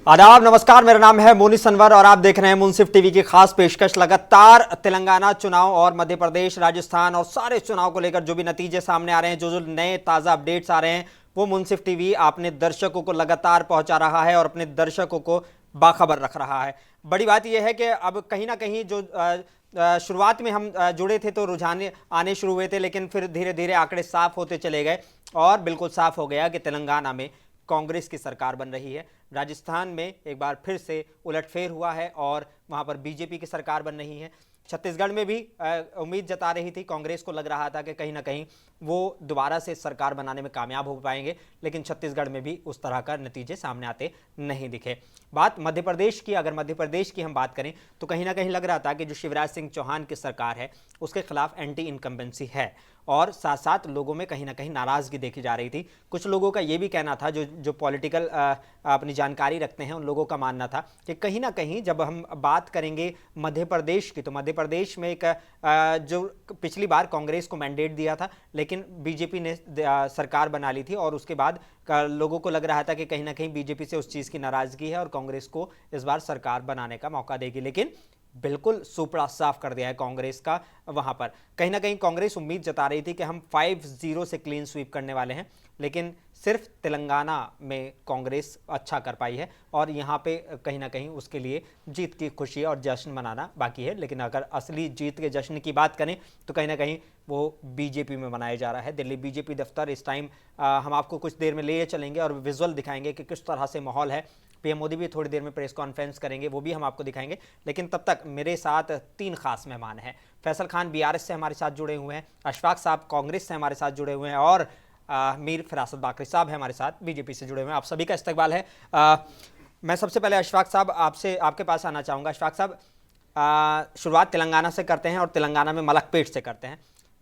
आदाब, नमस्कार। मेरा नाम है मोनी सनवर और आप देख रहे हैं मुंसिफ टीवी की खास पेशकश। लगातार तेलंगाना चुनाव और मध्य प्रदेश, राजस्थान और सारे चुनाव को लेकर जो भी नतीजे सामने आ रहे हैं, जो नए ताज़ा अपडेट्स आ रहे हैं, वो मुंसिफ टीवी अपने दर्शकों को लगातार पहुंचा रहा है और अपने दर्शकों को बाखबर रख रहा है। बड़ी बात यह है कि अब कहीं ना कहीं जो शुरुआत में हम जुड़े थे तो रुझान आने शुरू हुए थे, लेकिन फिर धीरे धीरे आंकड़े साफ होते चले गए और बिल्कुल साफ हो गया कि तेलंगाना में कांग्रेस की सरकार बन रही है। राजस्थान में एक बार फिर से उलटफेर हुआ है और वहां पर बीजेपी की सरकार बन रही है। छत्तीसगढ़ में भी उम्मीद जता रही थी, कांग्रेस को लग रहा था कि कहीं ना कहीं वो दोबारा से सरकार बनाने में कामयाब हो पाएंगे, लेकिन छत्तीसगढ़ में भी उस तरह का नतीजे सामने आते नहीं दिखे। बात मध्य प्रदेश की, अगर मध्य प्रदेश की हम बात करें तो कहीं ना कहीं लग रहा था कि जो शिवराज सिंह चौहान की सरकार है उसके खिलाफ एंटी इनकम्बेंसी है और साथ साथ लोगों में कहीं ना कहीं नाराज़गी देखी जा रही थी। कुछ लोगों का ये भी कहना था, जो पॉलिटिकल अपनी जानकारी रखते हैं, उन लोगों का मानना था कि कहीं ना कहीं जब हम बात करेंगे मध्य प्रदेश की, तो मध्य प्रदेश में एक जो पिछली बार कांग्रेस को मैंडेट दिया था, लेकिन बीजेपी ने सरकार बना ली थी और उसके बाद लोगों को लग रहा था कि कहीं ना कहीं बीजेपी से उस चीज़ की नाराज़गी है और कांग्रेस को इस बार सरकार बनाने का मौका देगी। लेकिन बिल्कुल सुपड़ा साफ कर दिया है कांग्रेस का। वहां पर कहीं ना कहीं कांग्रेस उम्मीद जता रही थी कि हम 5-0 से क्लीन स्वीप करने वाले हैं, लेकिन सिर्फ तेलंगाना में कांग्रेस अच्छा कर पाई है और यहाँ पे कहीं ना कहीं उसके लिए जीत की खुशी और जश्न मनाना बाकी है। लेकिन अगर असली जीत के जश्न की बात करें तो कहीं ना कहीं वो बीजेपी में मनाया जा रहा है। दिल्ली बीजेपी दफ्तर इस टाइम हम आपको कुछ देर में ले चलेंगे और विजुअल दिखाएंगे कि किस तरह से माहौल है। पीएम मोदी भी थोड़ी देर में प्रेस कॉन्फ्रेंस करेंगे, वो भी हम आपको दिखाएंगे। लेकिन तब तक मेरे साथ 3 खास मेहमान हैं। फैसल खान बीआरएस से हमारे साथ जुड़े हुए हैं, अशफाक साहब कांग्रेस से हमारे साथ जुड़े हुए हैं और मीर फिरासत बाकरी साहब हैं हमारे साथ बीजेपी से जुड़े हुए हैं। आप सभी का इस्तकबाल है। मैं सबसे पहले अशफाक साहब आपके पास आना चाहूँगा। अशफाक साहब, शुरुआत तेलंगाना से करते हैं और तेलंगाना में मलकपेट से करते हैं।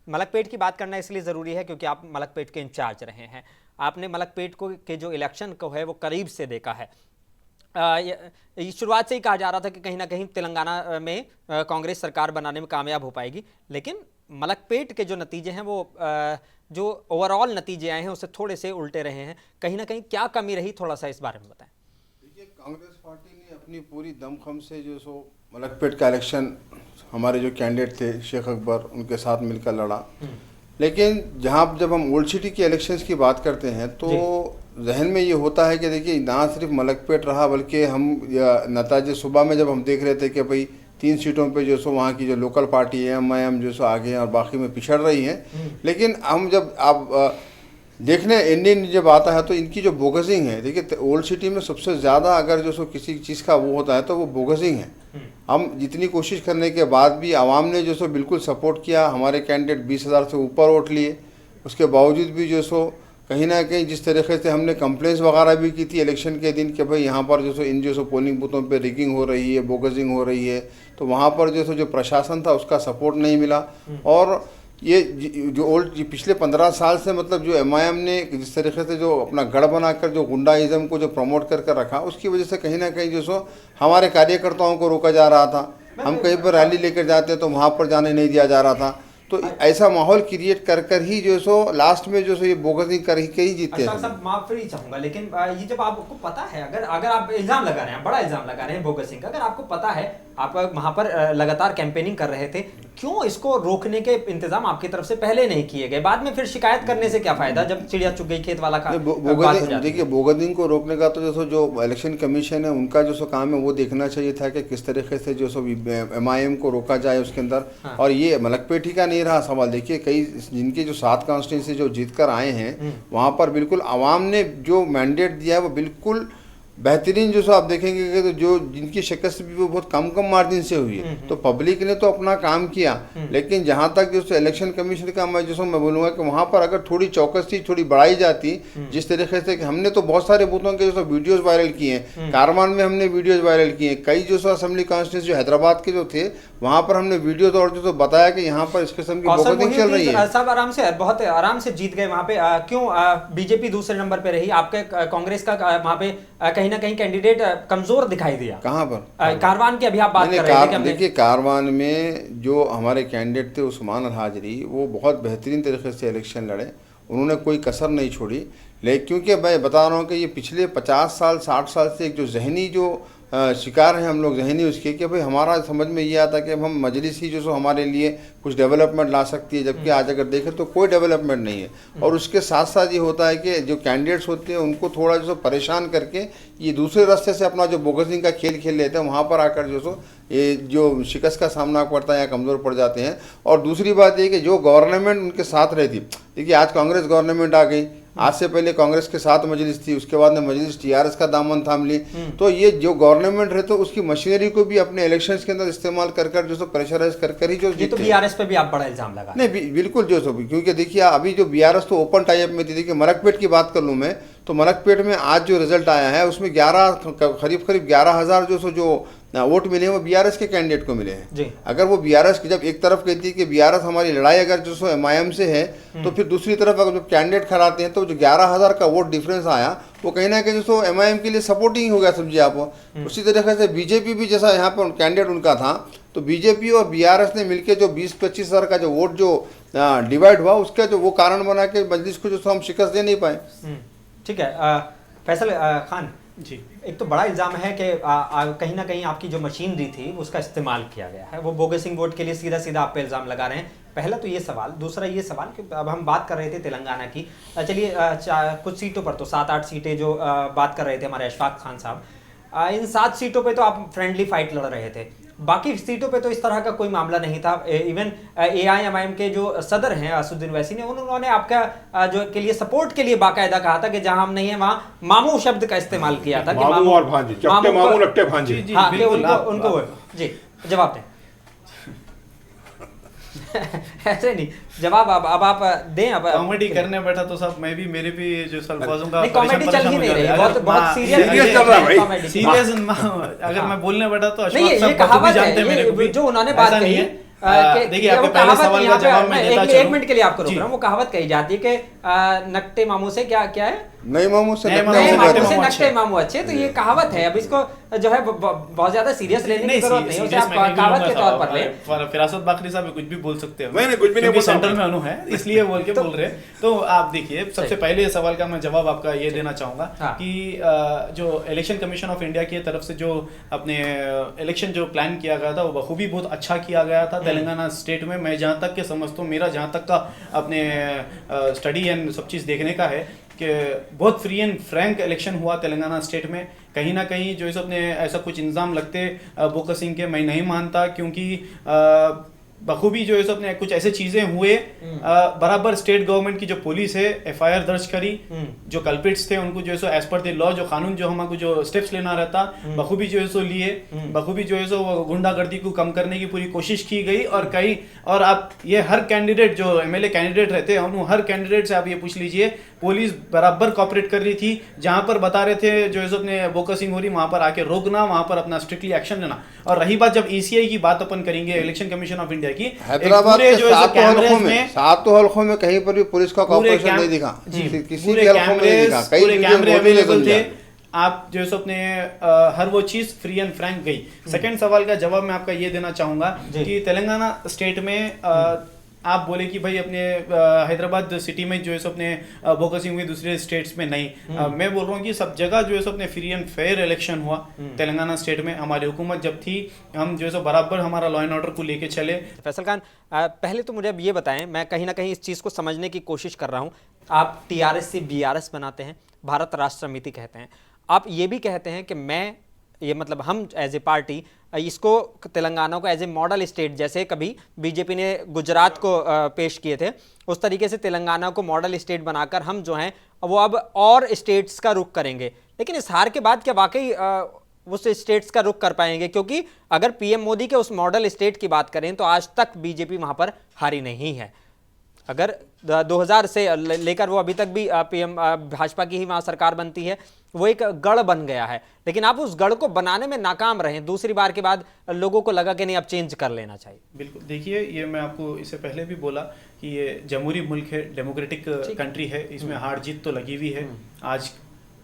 मलकपेट की बात करना इसलिए ज़रूरी है क्योंकि आप मलकपेट के इंचार्ज रहे हैं। आपने मलकपेट को के जो इलेक्शन को है वो करीब से देखा है। शुरुआत से ही कहा जा रहा था कि कहीं ना कहीं तेलंगाना में कांग्रेस सरकार बनाने में कामयाब हो पाएगी, लेकिन मलकपेट के जो नतीजे हैं वो जो ओवरऑल नतीजे आए हैं उससे थोड़े से उल्टे रहे हैं। कहीं ना कहीं क्या कमी रही, थोड़ा सा इस बारे में बताएं। देखिए, कांग्रेस पार्टी ने अपनी पूरी दमखम से जो सो मलकपेट का इलेक्शन हमारे जो कैंडिडेट थे शेख अकबर, उनके साथ मिलकर लड़ा। लेकिन जब हम ओल्ड सिटी के इलेक्शंस की बात करते हैं तो जहन में ये होता है कि देखिए, ना सिर्फ मलकपेट रहा बल्कि हम नताजे सुबह में जब हम देख रहे थे कि भाई 3 सीटों पे जो सो वहाँ की जो लोकल पार्टी है एमआईएम जो सो आगे हैं और बाकी में पिछड़ रही हैं। लेकिन हम जब आप देखने इंडियन जब आता है तो इनकी जो बोगसिंग है, देखिए ओल्ड सिटी में सबसे ज़्यादा अगर जो सो किसी चीज़ का वो होता है तो वो बोगसिंग है। हम जितनी कोशिश करने के बाद भी आवाम ने जो सो बिल्कुल सपोर्ट किया, हमारे कैंडिडेट 20,000 से ऊपर वोट लिए। उसके बावजूद भी जो सो कहीं ना कहीं जिस तरीके से हमने कंप्लेंट्स वगैरह भी की थी इलेक्शन के दिन कि भाई यहाँ पर जो सो पोलिंग बूथों पे रिगिंग हो रही है, बोगसिंग हो रही है, तो वहाँ पर जो प्रशासन था उसका सपोर्ट नहीं मिला। और ये जो पिछले 15 साल से मतलब जो एमआईएम ने जिस तरीके से जो अपना गढ़ बनाकर जो गुंडाइज्म को जो प्रमोट कर रखा, उसकी वजह से कहीं ना कहीं जो सो हमारे कार्यकर्ताओं को रोका जा रहा था। हम कहीं पर रैली लेकर जाते तो वहाँ पर जाने नहीं दिया जा रहा था। तो ऐसा माहौल क्रिएट कर ही जो सो लास्ट में जो सो ये बोगसिंग कर ही जीते हैं। सब माफी चाहूंगा, लेकिन ये जब आपको पता है, अगर आप इल्जाम लगा रहे हैं, बड़ा इल्जाम लगा रहे हैं बोगसिंग का, अगर आपको पता है, आप वहां पर लगातार कैंपेनिंग कर रहे थे, क्यों इसको रोकने के इंतजाम आपकी तरफ से पहले नहीं किए गए? बाद में फिर शिकायत करने से क्या फायदा जब चिड़िया चुग गई खेत वाला का? देखिए, बोगसिंग को रोकने का तो जो इलेक्शन कमीशन है उनका जो काम है वो देखना चाहिए था कि किस तरीके से जो एमआईएम को रोका जाए उसके अंदर। और ये मलकपेट ही का नहीं रहा सवाल। देखिए, कई जिनके जो 7 कॉन्स्टिट्यूंसी जो जीत कर आए हैं वहाँ पर बिल्कुल आवाम ने जो मैंडेट दिया है वो बिल्कुल बेहतरीन जो सो आप देखेंगे कि तो जो जिनकी शिकस्त भी वो बहुत कम मार्जिन से हुई है। तो पब्लिक ने तो अपना काम किया, लेकिन जहाँ तक जो इलेक्शन कमीशन का मैं बोलूँगा कि वहाँ पर अगर थोड़ी चौकसी थोड़ी बढ़ाई जाती, जिस तरीके से कि हमने तो बहुत सारे बूथों के जो वीडियोज़ वायरल किए हैं, कारवान में हमने वीडियोज़ वायरल किए हैं, कई जो सो असेंबली कॉन्स्टिट्यूंसी जो हैदराबाद के जो थे वहाँ पर हमने वीडियोज और जो बताया कि यहाँ पर इस किस्म की बोगसिंग चल रही है। सब बहुत आराम से जीत गए वहाँ पे। क्यों बीजेपी दूसरे नंबर पे रही? आपके कांग्रेस का वहाँ पे कहीं ना कहीं कैंडिडेट कमजोर दिखाई दिया। कहाँ पर? कारवान की अभी आप बात कर रहे थे। देखिए, कारवान में जो हमारे कैंडिडेट थे उस्मान अल हाजरी, वो बहुत बेहतरीन तरीके से इलेक्शन लड़े, उन्होंने कोई कसर नहीं छोड़ी। लेकिन क्योंकि मैं बता रहा हूँ कि ये पिछले 50 साल 60 साल से एक जो जहनी जो शिकार हैं हम लोग जहनी उसके, कि भाई हमारा समझ में ये आता कि हम मजलिस ही जो सो हमारे लिए कुछ डेवलपमेंट ला सकती है, जबकि आज अगर देखें तो कोई डेवलपमेंट नहीं है। और उसके साथ साथ ये होता है कि जो कैंडिडेट्स होते हैं उनको थोड़ा जो सो परेशान करके ये दूसरे रास्ते से अपना जो बोगसिंग का खेल खेल लेते हैं, वहाँ पर आकर जो सो ये जो शिकस्त का सामना पड़ता है या कमज़ोर पड़ जाते हैं। और दूसरी बात ये कि जो गवर्नमेंट उनके साथ रहती, देखिए आज कांग्रेस गवर्नमेंट आ गई, आज से पहले कांग्रेस के साथ मजलिस थी, उसके बाद में मजलिस टीआरएस का दामन थाम ली। तो ये जो गवर्नमेंट है तो उसकी मशीनरी को भी अपने इलेक्शंस के अंदर इस्तेमाल कर कर जो सो प्रेशराइज कर कर ही जो ये तो बीआरएस पे भी आप बड़ा इल्जाम लगा। नहीं बिल्कुल जो सो, क्योंकि देखिए अभी जो बीआरएस तो ओपन टाइप में थी। देखिए मलकपेट की बात कर लूँ मैं, तो मलकपेट में आज जो रिजल्ट आया है उसमें करीब 11,000 जो सो जो वोट मिले हैं वो बीआरएस के कैंडिडेट को मिले हैं। अगर वो बीआरएस की जब एक तरफ कहती है कि बीआरएस हमारी लड़ाई अगर जो सो एमआईएम से है, तो फिर दूसरी तरफ अगर जब कैंडिडेट खड़ाते हैं तो जो 11,000 का वोट डिफरेंस आया वो कहीं ना कहीं जो सो एमआईएम के लिए सपोर्टिंग हो गया, समझिए आप। उसी तरीके से बीजेपी भी जैसा यहाँ पर कैंडिडेट उनका था, तो बीजेपी और बीआरएस ने मिलकर जो 20-25 हज़ार का जो वोट जो डिवाइड हुआ उसका जो वो कारण बना के मजलिस को जो सो हम शिकस्त दे नहीं पाए। ठीक है फैसल खान जी, एक तो बड़ा इल्ज़ाम है कि कहीं ना कहीं आपकी जो मशीनरी थी उसका इस्तेमाल किया गया है, वो बोगसिंग वोट के लिए सीधा सीधा आप पे इल्ज़ाम लगा रहे हैं। पहला तो ये सवाल, दूसरा ये सवाल कि अब हम बात कर रहे थे तेलंगाना की, चलिए कुछ सीटों पर तो 7-8 सीटें जो बात कर रहे थे हमारे अशफाक खान साहब, इन 7 सीटों पे तो आप फ्रेंडली फाइट लड़ रहे थे, बाकी सीटों पे तो इस तरह का कोई मामला नहीं था। इवन एआईएमआईएम के जो सदर हैं असदुद्दीन वैसी ने, उन्होंने आपका जो के लिए सपोर्ट के लिए बाकायदा कहा था कि जहां हम नहीं है वहां मामू शब्द का इस्तेमाल किया था कि मामू और भांजी, चपटे मामू लट्टे भांजी। हाँ, उनको जी जवाब दें। ऐसे नहीं जवाब अब आप दें। अब कॉमेडी करने बैठा तो सब मैं भी मेरे भी जो अल्फाजों का कॉमेडी चल ही नहीं रही, बहुत सीरियस चल रहा है भाई, सीरियस अगर मैं बोलने बैठा तो नहीं, ये कहावत है जो उन्होंने बात कही। देखिए आपके पहले सवाल का जवाब मैं देता चलूं। 1 मिनट के लिए आपको रोक रहा हूँ। वो कहावत कही जाती है कि नकटे मामू से क्या है, नए मामू से नकटे मामू अच्छे। तो ये कहावत है, अब इसको जो है बहुत ज्यादा सीरियस लेने की जरूरत नहीं है, उसे आप कहावत के तौर पर ले। फिरासत बाकरी साहब कुछ भी बोल सकते हैं, मैंने कुछ भी नहीं बोला, सेंट्रल में अनु है इसलिए बोल के बोल रहे। तो आप देखिए सबसे पहले सवाल का मैं जवाब आपका ये देना चाहूंगा कि जो इलेक्शन कमीशन ऑफ इंडिया की तरफ से जो अपने इलेक्शन जो प्लान किया गया था वो बखूबी बहुत अच्छा किया गया था तेलंगाना स्टेट में। मैं जहाँ तक के समझता हूँ, मेरा जहाँ तक का अपने स्टडी एंड सब चीज़ देखने का है कि बहुत फ्री एंड फ्रैंक इलेक्शन हुआ तेलंगाना स्टेट में। कहीं ना कहीं जो है अपने ऐसा कुछ इंजाम लगते बोकसिंग के, मैं नहीं मानता, क्योंकि बखूबी जो है अपने कुछ ऐसे चीजें हुए। बराबर स्टेट गवर्नमेंट की जो पुलिस है एफआईआर दर्ज करी, जो कल्पिट्स थे उनको जो है एज पर द लॉ जो कानून जो हमको जो स्टेप्स लेना रहता बखूबी जो है लिए, बखूबी जो है वो गुंडागर्दी को कम करने की पूरी कोशिश की गई। और आप ये हर कैंडिडेट जो एमएलए कैंडिडेट रहते हैं हर कैंडिडेट से आप ये पूछ लीजिए, पुलिस बराबर कॉपरेट कर रही थी। जहां पर बता रहे थे जो है अपने बोकसिंग हो रही वहां पर आके रोकना, वहां पर अपना स्ट्रिक्टली एक्शन लेना। और रही बात जब ईसीआई की बात अपन करेंगे, इलेक्शन कमीशन ऑफ इंडिया की, हैदराबाद के 7 हल्कों में कहीं पर भी पुलिस का कॉपरेशन नहीं दिखा, किसी भी हल्कों में नहीं दिखा, कई कैमरे अवेलेबल थे। आप जो है अपने हर वो चीज फ्री एंड फ्रैंक गई। सेकंड सवाल का जवाब मैं आपका ये देना चाहूंगा कि तेलंगाना स्टेट में आप बोले कि भाई अपने हैदराबाद सिटी में जो है अपने बोकसिंग हुई, दूसरे स्टेट्स में नहीं। मैं बोल रहा हूँ कि सब जगह जो है अपने फ्री एंड फेयर इलेक्शन हुआ तेलंगाना स्टेट में। हमारी हुकूमत जब थी हम जो है बराबर हमारा लॉ एंड ऑर्डर को लेके चले। फैसल खान पहले तो मुझे अब ये बताएं, मैं कहीं ना कहीं इस चीज़ को समझने की कोशिश कर रहा हूँ। आप टीआरएस से बीआरएस बनाते हैं, भारत राष्ट्र समिति कहते हैं, आप ये भी कहते हैं कि मैं ये मतलब हम एज ए पार्टी इसको तेलंगाना को एज ए मॉडल स्टेट, जैसे कभी बीजेपी ने गुजरात को पेश किए थे उस तरीके से तेलंगाना को मॉडल स्टेट बनाकर हम जो हैं वो अब और स्टेट्स का रुख करेंगे। लेकिन इस हार के बाद क्या वाकई उस स्टेट्स का रुख कर पाएंगे? क्योंकि अगर पीएम मोदी के उस मॉडल स्टेट की बात करें तो आज तक बीजेपी वहां पर हारी नहीं है। अगर 2000 से लेकर वो अभी तक भी पीएम भाजपा की ही वहां सरकार बनती है, वो एक गढ़ बन गया है। लेकिन आप उस गढ़ को बनाने में नाकाम रहे, दूसरी बार के बाद लोगों को लगा कि नहीं अब चेंज कर लेना चाहिए। बिल्कुल, देखिए ये मैं आपको इससे पहले भी बोला कि ये जमहूरी मुल्क है, डेमोक्रेटिक कंट्री है, इसमें हार जीत तो लगी हुई है। आज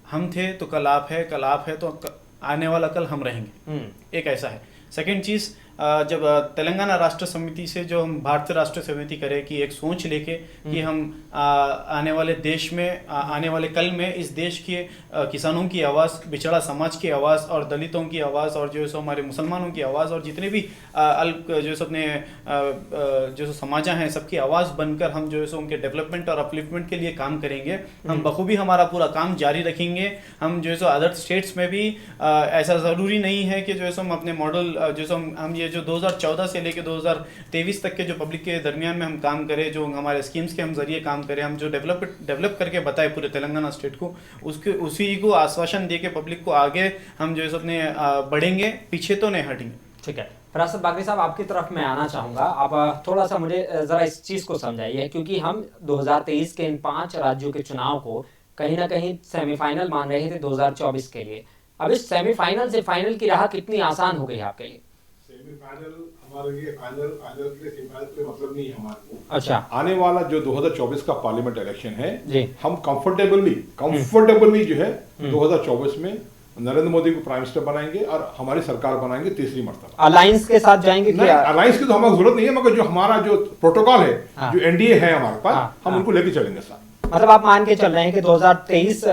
हम थे तो कल आप है, कल आप है तो आने वाला कल हम रहेंगे, एक ऐसा है। सेकेंड चीज जब तेलंगाना राष्ट्र समिति से जो हम भारतीय राष्ट्र समिति करें कि एक सोच लेके कि हम आने वाले देश में आने वाले कल में इस देश के किसानों की आवाज़, पिछड़ा समाज की आवाज़ और दलितों की आवाज़ और जो है सो हमारे मुसलमानों की आवाज़ और जितने भी अल्प जो है सो अपने जो सो समाजा हैं सबकी आवाज़ बनकर हम जो है सो उनके डेवलपमेंट और अपलिफ्टमेंट के लिए काम करेंगे। हम बखूबी हमारा पूरा काम जारी रखेंगे। हम जो है सो अदर स्टेट्स में भी ऐसा ज़रूरी नहीं है कि जो है सो हम अपने मॉडल जो सो हम ये जो 2014 से लेकर 2023 तक के जो पब्लिक के दरमियान में हम काम करें, जो हमारे स्कीम्स के हम जरिए काम करें, हम जो डेवलप करके बताए पूरे तेलंगाना स्टेट को, उसके उसी को आश्वासन दे के पब्लिक को आगे हम जो है सो अपने बढ़ेंगे, पीछे तो नहीं हटेंगे। ठीक है, फरासत बागरी साहब आपकी तरफ मैं आना चाहूंगा। आप थोड़ा सा मुझे जरा इस चीज को समझाइए, क्योंकि हम 2023 के इन 5 राज्यों के चुनाव को कहीं ना कहीं सेमीफाइनल मान रहे थे 2024 के लिए। अब इस सेमीफाइनल से फाइनल की राह कितनी आसान हो गई आपके लिए? सेमीफाइनल हमारे लिए फाइनल के लिए सेमीफाइनल कोई मतलब नहीं है हमारे को। अच्छा, आने वाला जो 2024 का पार्लियामेंट इलेक्शन है जी, हम कंफर्टेबली जो है 2024 में नरेंद्र मोदी को प्राइम मिनिस्टर बनाएंगे और हमारी सरकार बनाएंगे तीसरी मर्तबा। अलायंस के साथ जाएंगे क्या? अलायंस की तो हमारी जरूरत नहीं है, मगर जो हमारा जो प्रोटोकॉल है, हाँ, जो एनडीए है हमारे पास, हाँ, हम हाँ, उनको लेके चलेंगे साथ। मतलब आप मान के चल रहे हैं कि 2023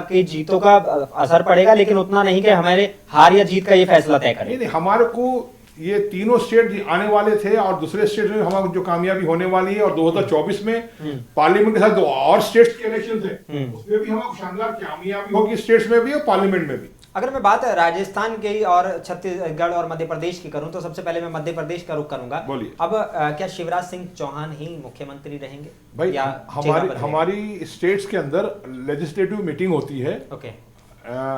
की जीतों का असर पड़ेगा, लेकिन उतना नहीं कि हमारे हार या जीत का ये फैसला तय करे। नहीं, हमारे को ये तीनों स्टेट आने वाले थे और दूसरे स्टेट में हमारी जो कामयाबी होने वाली है, और 2024 में पार्लियामेंट के साथ 2 और स्टेट्स के इलेक्शन थे, उसमें भी हमारी शानदार कामयाबी होगी, स्टेट्स में भी और पार्लियामेंट में भी। अगर मैं बात राजस्थान की और छत्तीसगढ़ और मध्य प्रदेश की करूं, तो सबसे पहले मैं मध्य प्रदेश का रुख करूंगा। बोलिए। अब क्या शिवराज सिंह चौहान ही मुख्यमंत्री रहेंगे भाई, या हमारी स्टेट्स के अंदर लेजिस्लेटिव मीटिंग होती है ओके,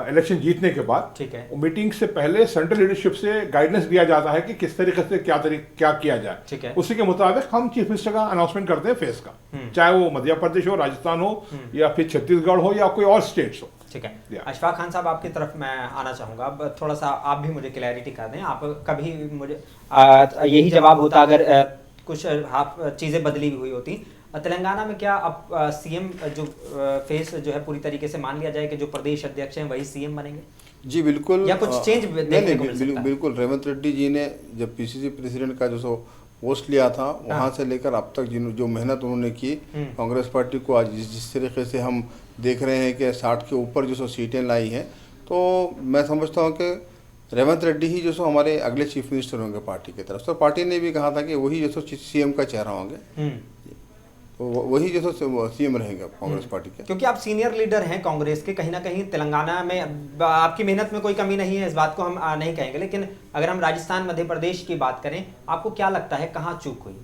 इलेक्शन जीतने के बाद। ठीक है, वो मीटिंग से पहले सेंट्रल लीडरशिप से गाइडेंस दिया जाता है कि किस तरीके से क्या किया जाए। ठीक है, उसी के मुताबिक हम चीफ मिनिस्टर का अनाउंसमेंट करते हैं फेस का, चाहे वो मध्य प्रदेश हो, राजस्थान हो, या फिर छत्तीसगढ़ हो, या कोई और स्टेट्स हो। ठीक है। अशफाक खान साहब आपकी तरफ मैं आना चाहूंगा। अब थोड़ा सा आप भी मुझे क्लैरिटी कर दें। आप कभी मुझे यही जवाब होता अगर कुछ चीज़ें बदली हुई होती। तेलंगाना में क्या अब सीएम जो फेस जो है पूरी तरीके से मान लिया जाए कि जो प्रदेश अध्यक्ष हैं वही सीएम बनेंगे? जी बिल्कुल, या कुछ चेंज देखने को मिल सकता है? बिल्कुल, रेवंत रेड्डी जी ने जब पीसीसी प्रेसिडेंट का जो सो पोस्ट लिया था, वहाँ से लेकर अब तक जो मेहनत उन्होंने की कांग्रेस पार्टी को, आज जिस तरीके से हम देख रहे हैं कि 60 के ऊपर जो सो सीटें लाई हैं, तो मैं समझता हूँ कि रेवंत रेड्डी ही जो सो हमारे अगले चीफ मिनिस्टर होंगे पार्टी की तरफ से। पार्टी ने भी कहा था कि वही जो सो सीएम का चेहरा होंगे, तो वही जो सो सीएम रहेंगे कांग्रेस पार्टी के। क्योंकि आप सीनियर लीडर हैं कांग्रेस के, कहीं ना कहीं तेलंगाना में आपकी मेहनत में कोई कमी नहीं है, इस बात को हम नहीं कहेंगे, लेकिन अगर हम राजस्थान मध्य प्रदेश की बात करें, आपको क्या लगता है कहाँ चूक हुई?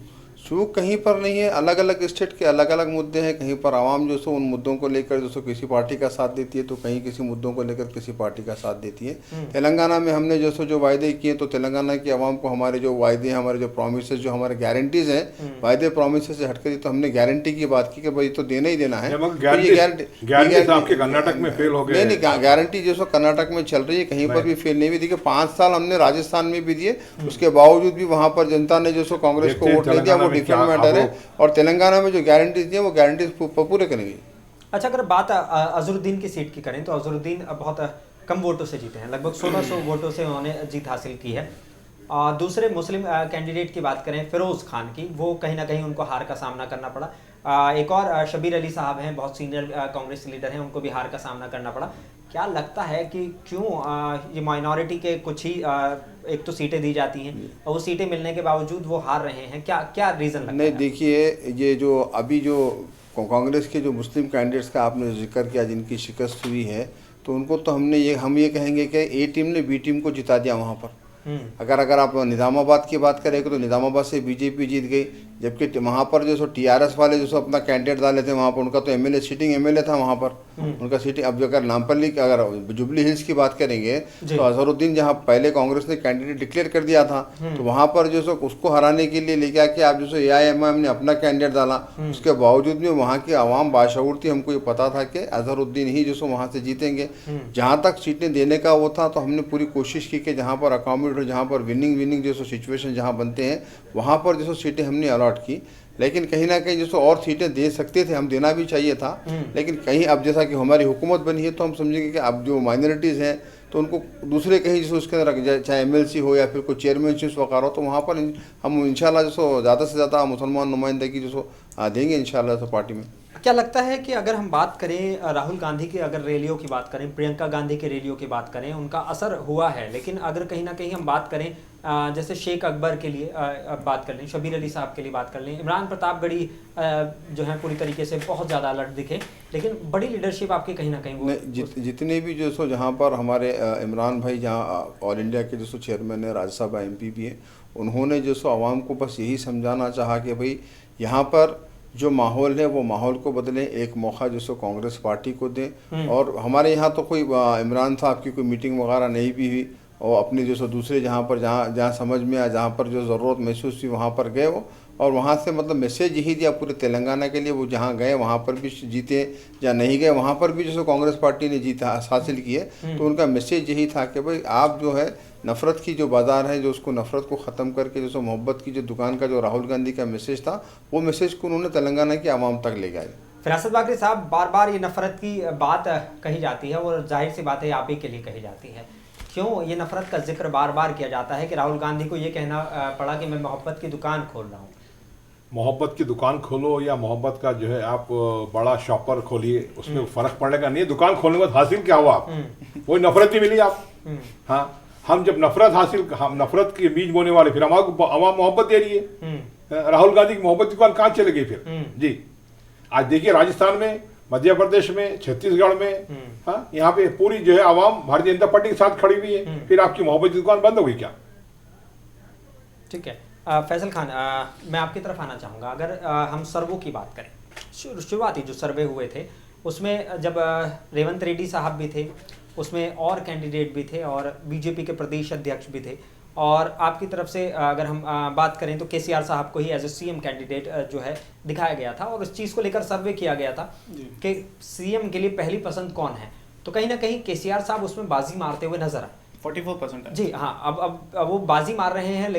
चूक कहीं पर नहीं है, अलग अलग स्टेट के अलग अलग मुद्दे हैं। कहीं पर आवाम जो सो उन मुद्दों को लेकर जो सो किसी पार्टी का साथ देती है, तो कहीं किसी मुद्दों को लेकर किसी पार्टी का साथ देती है। तेलंगाना में हमने जो वायदे किए, तो तेलंगाना की आवाम को हमारे जो वायदे हैं, हमारे जो प्रॉमिसेस, जो हमारे गारंटीज हैं, वायदे प्रॉमिसेस से हटकर तो हमने गारंटी की बात की कि भाई तो देना ही देना है। कर्नाटक में फेल हो गए। नहीं, गारंटी जो सो कर्नाटक में चल रही है, कहीं पर भी फेल नहीं हुई। देखिए 5 साल हमने राजस्थान में भी दिए, उसके बावजूद भी वहाँ पर जनता ने जो सो कांग्रेस को वोट नहीं दिया, वो डिफरेंट मैटर है। और तेलंगाना में जो गारंटीज दी है, वो गारंटीज पूरे करेंगे। अच्छा, अगर बात अजहरुद्दीन की सीट की करें, तो अजहरुद्दीन बहुत कम वोटों से जीते हैं, लगभग 1600 वोटों से उन्होंने जीत हासिल की है। दूसरे मुस्लिम कैंडिडेट की बात करें फिरोज खान की, वो कहीं ना कहीं उनको हार का सामना करना पड़ा। एक और शबीर अली साहब हैं, बहुत सीनियर कांग्रेस लीडर हैं, उनको भी हार का सामना करना पड़ा। क्या लगता है कि क्यों ये माइनॉरिटी के कुछ ही एक तो सीटें दी जाती हैं और वो सीटें मिलने के बावजूद वो हार रहे हैं? क्या रीज़न लगता है? नहीं, देखिए, ये जो अभी जो कांग्रेस के जो मुस्लिम कैंडिडेट्स का आपने जिक्र किया, जिनकी शिकस्त हुई है, तो उनको तो हम ये कहेंगे कि ए टीम ने बी टीम को जिता दिया वहाँ पर। अगर आप निज़ामाबाद की बात करेंगे, तो निज़ामाबाद से बीजेपी जीत गई, जबकि वहाँ पर जो सो टीआरएस वाले जो सो अपना कैंडिडेट डाले थे, वहाँ पर उनका तो एमएलए सीटिंग एमएलए था वहाँ पर, उनका सीटिंग। अब अगर नामपल्ली अगर जुबली हिल्स की बात करेंगे, तो अजहरुद्दीन जहाँ पहले कांग्रेस ने कैंडिडेट डिक्लेयर कर दिया था, तो वहाँ पर जो सो उसको हराने के लिए लेके आके आप जो सो एआईएमआईएम ने अपना कैंडिडेट डाला, उसके बावजूद भी वहाँ की आवाम बाशऊर थी। हमको ये पता था कि अजहरुद्दीन ही जो सो वहाँ से जीतेंगे। जहाँ तक सीटें देने का वो था, तो हमने पूरी कोशिश की कि जहाँ पर अकोमोडेट, जहाँ पर विनिंग जो सो सिचुएशन जहाँ बनते हैं, वहाँ पर जो सो सीटें हमने अलॉट की। लेकिन कहीं ना कहीं जो और सीटें दे सकते थे, हम देना भी चाहिए था, लेकिन कहीं अब जैसा कि हमारी हुकूमत बनी है, तो हम समझेंगे कि अब जो माइनॉरिटीज़ हैं, तो उनको दूसरे कहीं जैसे उसके अंदर चाहे एमएलसी हो या फिर कोई चेयरमैनशिप वगैरह हो, तो वहाँ पर हम इंशाल्लाह जैसो ज़्यादा से ज़्यादा मुसलमान नुमाइंदगी जैसो देंगे इंशाल्लाह जैसे पार्टी में। क्या लगता है कि अगर हम बात करें राहुल गांधी की, अगर रैलियों की बात करें, प्रियंका गांधी की रैलियों की बात करें, उनका असर हुआ है, लेकिन अगर कहीं ना कहीं हम बात करें जैसे शेख अकबर के लिए बात कर लें, शबीर अली साहब के लिए बात कर लें, इमरान प्रतापगढ़ी जो है पूरी तरीके से बहुत ज़्यादा अलर्ट दिखे, लेकिन बड़ी लीडरशिप आपकी कहीं ना कहीं वो जितने भी जो सो जहाँ पर हमारे इमरान भाई जहाँ ऑल इंडिया के जो सो चेयरमैन है, राज्यसभा MP भी हैं, उन्होंने जो सो आवाम को बस यही समझाना चाहा कि भाई यहाँ पर जो माहौल है वो माहौल को बदलें, एक मौका जो सो कांग्रेस पार्टी को दें। और हमारे यहाँ तो कोई इमरान साहब की कोई मीटिंग वगैरह नहीं भी हुई, और अपने जो सो दूसरे जहाँ समझ में आया, जहाँ पर जो ज़रूरत महसूस हुई वहाँ पर गए वो, और वहाँ से मतलब मैसेज यही दिया पूरे तेलंगाना के लिए, वो जहाँ गए वहाँ पर भी जीते या नहीं गए वहाँ पर भी जो कांग्रेस पार्टी ने जीत हासिल की है। तो उनका मैसेज यही था कि भाई आप जो है नफ़रत की जो बाज़ार है, जो उसको नफ़रत को ख़त्म करके जो मोहब्बत की जो दुकान का जो राहुल गांधी का मैसेज था, वो मैसेज को उन्होंने तेलंगाना की आवाम तक ले गए। फिरासत बाकरी साहब, बार बार ये नफ़रत की बात कही जाती है और जाहिर सी बात है आप ही के लिए कही जाती है, क्यों ये नफ़रत का जिक्र बार बार किया जाता है कि राहुल गांधी को ये कहना पड़ा कि मैं मोहब्बत की दुकान खोल रहा हूँ? मोहब्बत की दुकान खोलो या मोहब्बत का जो है आप बड़ा शॉपर खोलिए, उसमें फ़र्क पड़ने का नहीं है। दुकान खोलने के बाद हासिल क्या हुआ? आप वही नफरत ही मिली आप। हाँ, हम जब हम नफरत के बीज बोने वाले, फिर आवाम मोहब्बत दे रही है। राहुल गांधी की मोहब्बत की दुकान कहाँ चले गई फिर? जी, आज देखिए राजस्थान में, मध्य प्रदेश में, छत्तीसगढ़ में, हाँ, यहाँ पे पूरी जो है आवाम भारतीय जनता पार्टी के साथ खड़ी हुई है। फिर आपकी मोहब्बत की दुकान बंद हो गई क्या? ठीक है, फैसल खान, मैं आपकी तरफ आना चाहूँगा। अगर हम सर्वों की बात करें, शुरुआती जो सर्वे हुए थे उसमें जब रेवंत रेड्डी साहब भी थे, उसमें और कैंडिडेट भी थे और बीजेपी के प्रदेश अध्यक्ष भी थे, और आपकी तरफ से अगर हम बात करें तो केसीआर साहब को ही एज ए CM कैंडिडेट जो है दिखाया गया था, और उस चीज़ को लेकर सर्वे किया गया था कि CM के लिए पहली पसंद कौन है। तो कहीं ना कहीं केसीआर साहब उसमें बाजी मारते हुए नजर आए। 44% है। जी हाँ, अब वो बाजी मार रहे हैं,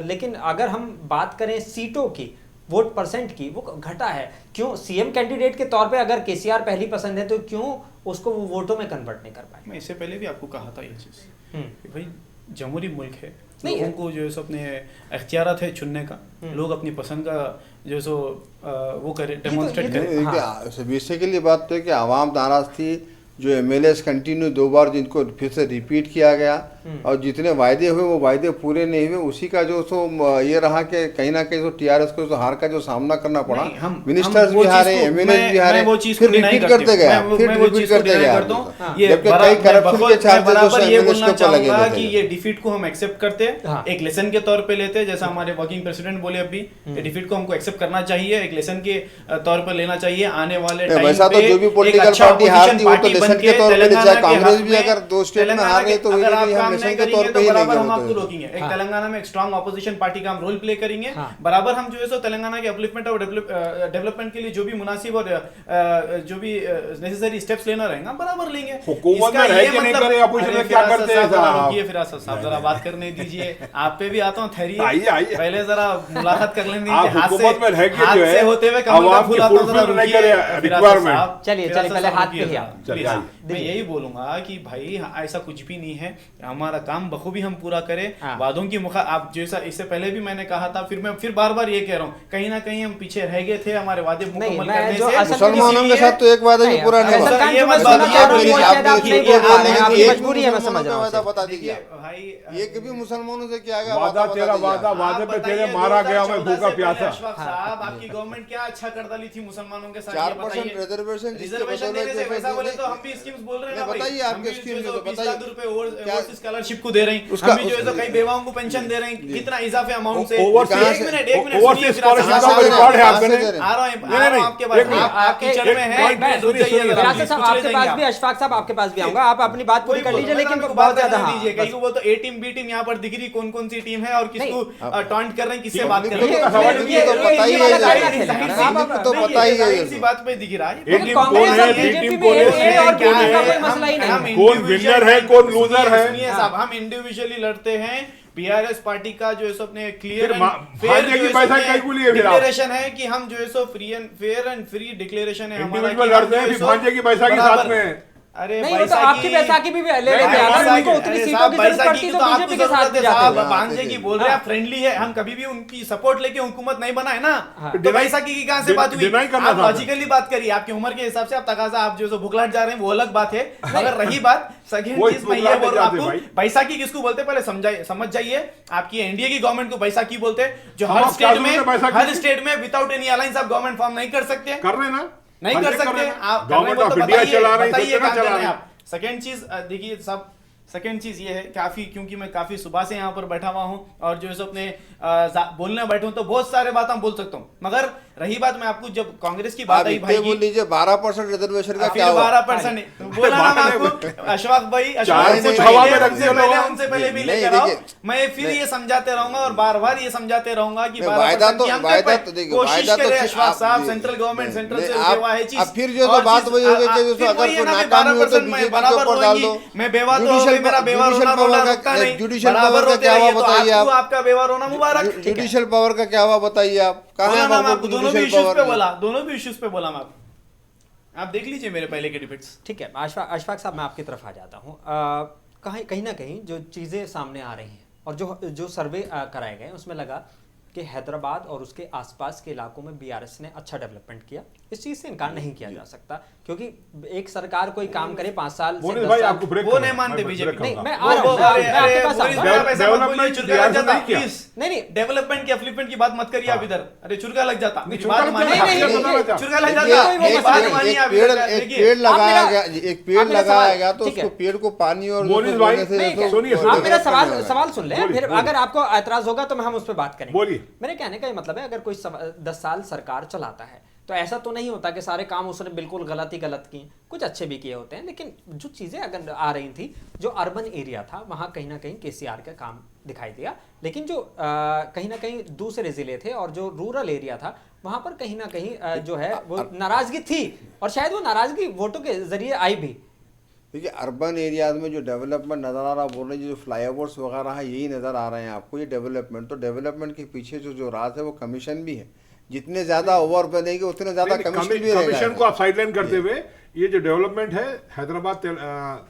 लेकिन अगर हम बात करें सीटों की, वोट परसेंट की, वो घटा है। क्यों CM कैंडिडेट के तौर पे अगर केसीआर पहली पसंद है तो क्यों उसको वो वोटों में कन्वर्ट नहीं कर पाए? मैं इससे पहले भी आपको कहा था ये चीज़ कि भाई जमहूरी मुल्क है, नहीं लोगों को जो है सो अपने इख्तियारात है चुनने का, लोग अपनी पसंद का जो है सो वो करे, डेमोन्स्ट्रेट करे। बेसिकली बात तो है कि आवाम नाराज थी, जो MLAs कंटिन्यू 2 बार जिनको फिर से रिपीट किया गया, और जितने वायदे हुए वो वायदे पूरे नहीं हुए, उसी का जो सो ये रहा कि कहीं ना कहीं तो TRS को तो हार का जो सामना करना पड़ा। मिनिस्टर्स भी हारे, MLAs भी हारे, फिर रिपीट करते गया, जबकि कई करप्शन के चार्जेस कि ये डिफीट को हम एक्सेप्ट करते हैं, एक लेसन के तौर पे लेते हैं, जैसा हमारे वर्किंग प्रेसिडेंट बोले अभी, डिफीट को हमको एक्सेप्ट करना चाहिए, एक लेसन के तौर पर लेना चाहिए। आने वाले टाइम वैसा तो जो भी पॉलिटिकल पार्टी हारती वो तो लेसन के तौर पे, चाहे कांग्रेस भी अगर 2 स्टेट में हार गई तो हम लेसन के तौर पे ही बराबर हम आपको रोकेंगे। एक तेलंगाना में एक स्ट्रांग ऑपोजिशन पार्टी का हम रोल प्ले करेंगे, बराबर हम जो है सो तेलंगाना के अपलिफ्टमेंट और डेवलपमेंट के लिए जो भी मुनासिब और जो भी नेसेसरी स्टेप्स लेना रहेगा बराबर लेंगे। हुकूमत में रह के नहीं करे, अपोजिशन में क्या करते हैं साहब? रुकिए फिरासत साहब, जरा बात करने दीजिए, आप पे भी आता हूं, ठहरिए, पहले जरा मुलाकात कर लेने दीजिए। हुकूमत में रह के जो है होते हुए कमल का फूल आता जरा रुकिए। चलिए पहले हाथ पे ही आप। मैं यही बोलूंगा कि भाई ऐसा कुछ भी नहीं है, हमारा काम बखूबी हम पूरा करें। वादों की आप जैसा इससे पहले भी मैंने कहा था, फिर मैं बार बार ये कह रहा हूँ, कहीं ना कहीं हम पीछे रह गए थे हमारे वादे मुकम्मल करने से। मुसलमानों के साथ तो एक वादा भी पूरा नहीं हुआ। मजबूरी है, मैं समझ रहा हूँ। बता दीजिए भाई, एक भी मुसलमानों से किया गया वादा, तेरा वादा, वादे पे तेरे मारा गया, मैं भूखा प्यासा। साहब आपकी गवर्नमेंट क्या अच्छा कर डाली थी मुसलमानों के साथ? 4% रिजर्वेशन देने से पैसा बोले तो हम भी स्कीम्स बोल रहे हैं ना भाई। बताइए आपके स्कीम में, तो बताइए। 20 लाख रुपए ओवरसीज स्कॉलरशिप को दे रहे हैं, हम भी जो है तो कई बेवाओं को पेंशन दे रहे हैं, कितना इजाफे अमाउंट से। ओवरसीज ओवरसीज स्कॉलरशिप का रिकॉर्ड है आपके आ रहा है आपके पास, आपकी चल में है। आपके पास भी, अशफाक साहब आपके पास भी आऊंगा, आप अपनी बात पूरी कर लीजिए, लेकिन बात ज्यादा दीजिए। कहीं को वो तो A टीम B टीम यहाँ पर दिख रही, कौन कौन सी टीम है और किसको टॉन्ट कर रहे हैं, किससे बात कर रहे हैं, तो पता ही है, इसी बात पे दिख रहा है। कौन विनर है, कौन लूजर है? सुनिए साहब, हम इंडिविजुअली लड़ते हैं। PRS पार्टी का जो है सो अपने क्लियर डिक्लेरेशन है कि हम जो है so fair and free declaration है हमारा, लड़ते हैं भांजे की पैसा के साथ में। अरे नहीं, वो तो आपकी बैसाखी भी ले लेते हैं, अगर उनको उतनी सीटों की जरूरत पड़ती तो बीजेपी के साथ भी जाते हैं। भांजे की बोल रहे हैं, फ्रेंडली है, हम कभी भी उनकी सपोर्ट लेके हुकूमत नहीं बनाए ना। हाँ। तो बैसाखी की कहां से बात हुई? डिनाई करना आप था। लॉजिकली बात करिए, आपकी उम्र के हिसाब से आप तकाजा, आप जो भुखलाट जा रहे हैं वो अलग बात है। अगर रही बात सेकंड वो चीज, मैं ये भुखलाट बोल रहा हूं जाते आपको, भाई। बैसाखी किसको बोलते हैं पहले समझ जाइए। आपकी एनडीए की गवर्नमेंट को बैसाखी बोलते हैं, जो हम हर आप क्या स्टेट समझते हैं में बैसाखी? विदाउट एनी अलायंस आप गवर्नमेंट फॉर्म नहीं कर सकते, कर रहे हैं ना, नहीं हर कर जगह सकते। रहे हैं। आप गवर्नमेंट ऑफ इंडिया चला रहे हैं, बताइए सब क्या जगह कर चला रहे रहे हैं हैं। आप। सेकंड चीज देखिए सब, सेकंड चीज ये है काफी, क्योंकि मैं काफी सुबह से यहाँ पर बैठा हुआ हूँ और जो है सो अपने बोलने बैठा हूँ तो बहुत सारे बात हम बोल सकता हूँ, मगर रही बात, मैं आपको जब कांग्रेस की बात आप आई भाई इतने बोल लीजिए 12% रिजर्वेशन का क्या फिर हुआ? 12% बोला ना मैं आपको, अशफाक भाई, चार अशफाक कुछ से हवा में पहले, रख दिया उनसे पहले भी नहीं, लेकर आओ। देखिए, मैं फिर ये समझाते रहूंगा और बार बार ये समझाते रहूंगा कि नहीं, वायदा 12% तो की हम वायदा तक तो देखिए, कोशिश वायदा तो करें अशफाक साहब, आप- सेंट्रल गवर्नमेंट सेंट्रल से नहीं, हुआ है चीज। अब फिर जो तो और बात चीज- वही हो गई कि जो फिर अगर वही है कोई ना, नाकामी हो तो 12% मैं बीजेपी के बराबर ऊपर डाल दो। रोएंगी, मैं बेवा तो हो गई, मेरा बेवा रोना रोना रुकता नहीं, जुडिशियल बराबर पावर का रोते क्या हुआ रहिए, तो बताइए आपको आप? आपका बेवा रोना मुबारक। ठीक है। जुडिशियल पावर का क्या हुआ बताइए आप? कहाँ बोला है ना मैं बाबू आपको, दोनों भी जुडिशियल इश्यूज पे पावर? बोला, दोनों भी इश्यूज पे बोला मैं आप देख लीजिए मेरे पहले के डिबेट्स। ठीक है, अशफाक साहब मैं आपकी तरफ आ जाता हूँ। कहीं ना कहीं जो चीज़ें सामने आ रही हैं और जो सर्वे कराए गए उसमें लगा कि हैदराबाद और उसके आसपास के इलाकों में बीआरएस ने अच्छा डेवलपमेंट किया। इस चीज़ से इनकार नहीं किया जा सकता, क्योंकि एक सरकार कोई काम करे 5 साल से मोनिस 10 भाई साल, आपको ब्रेक वो करना नहीं है, मानते मैं बीजेपी। ब्रेक नहीं, करूंगा। मैं आ रहा हूँ, मैं आपके पास आऊंगा। डेवलपमेंट चुरका लग जाता, नहीं किया। प्लीज नहीं, डेवलपमेंट की अपलिफ्टमेंट की बात मत करिए आप इधर। अरे चुरका लग जाता, मेरी चुरका बात लग मानिए। जाता, नहीं, नहीं, नहीं, चुरका लग देखिए, जाता, कोई वो मेरी मसला बात नहीं। मानिए आप एक इधर, पेड़ देखिए। लगाया आप गया, मेरा- एक पेड़ आप मेरा लगाया सवाल- गया तो ठीक है। उसको पेड़ को पानी और मोनिस उसको भाई, बोलने से नहीं, तो सुनिए, आप मेरा डेवलपमेंट सवाल सुन लें, बोलिए, फिर बोलिए। अगर आपको ऐतराज होगा तो हम उस पर बात करेंगे। बोलिए। मेरे कहने का ये मतलब है, अगर कोई 10 साल सरकार चलाता है तो ऐसा तो नहीं होता कि सारे काम उसने बिल्कुल गलत किए, कुछ अच्छे भी किए होते हैं। लेकिन जो चीज़ें अगर आ रही थी, जो अर्बन एरिया था वहाँ कहीं ना कहीं केसीआर का काम दिखाई दिया, लेकिन जो कहीं ना कहीं दूसरे ज़िले थे और जो रूरल एरिया था वहाँ पर कहीं ना कहीं जो है वो नाराज़गी थी, और शायद वो नाराज़गी वोटों के जरिए आई भी। देखिए अर्बन एरियाज में जो डेवलपमेंट नज़र आ रहा, बोल रहे हैं जो फ्लाईओवर्स वगैरह है यही नज़र आ रहे हैं आपको, ये डेवलपमेंट। तो डेवलपमेंट के पीछे जो राज है वो कमीशन भी है। जितने ज़्यादा ओवर बनेंगे उतने ज़्यादा कमीशन भी रहेगा। कमीशन को आप साइडलाइन करते हुए ये जो डेवलपमेंट है, हैदराबाद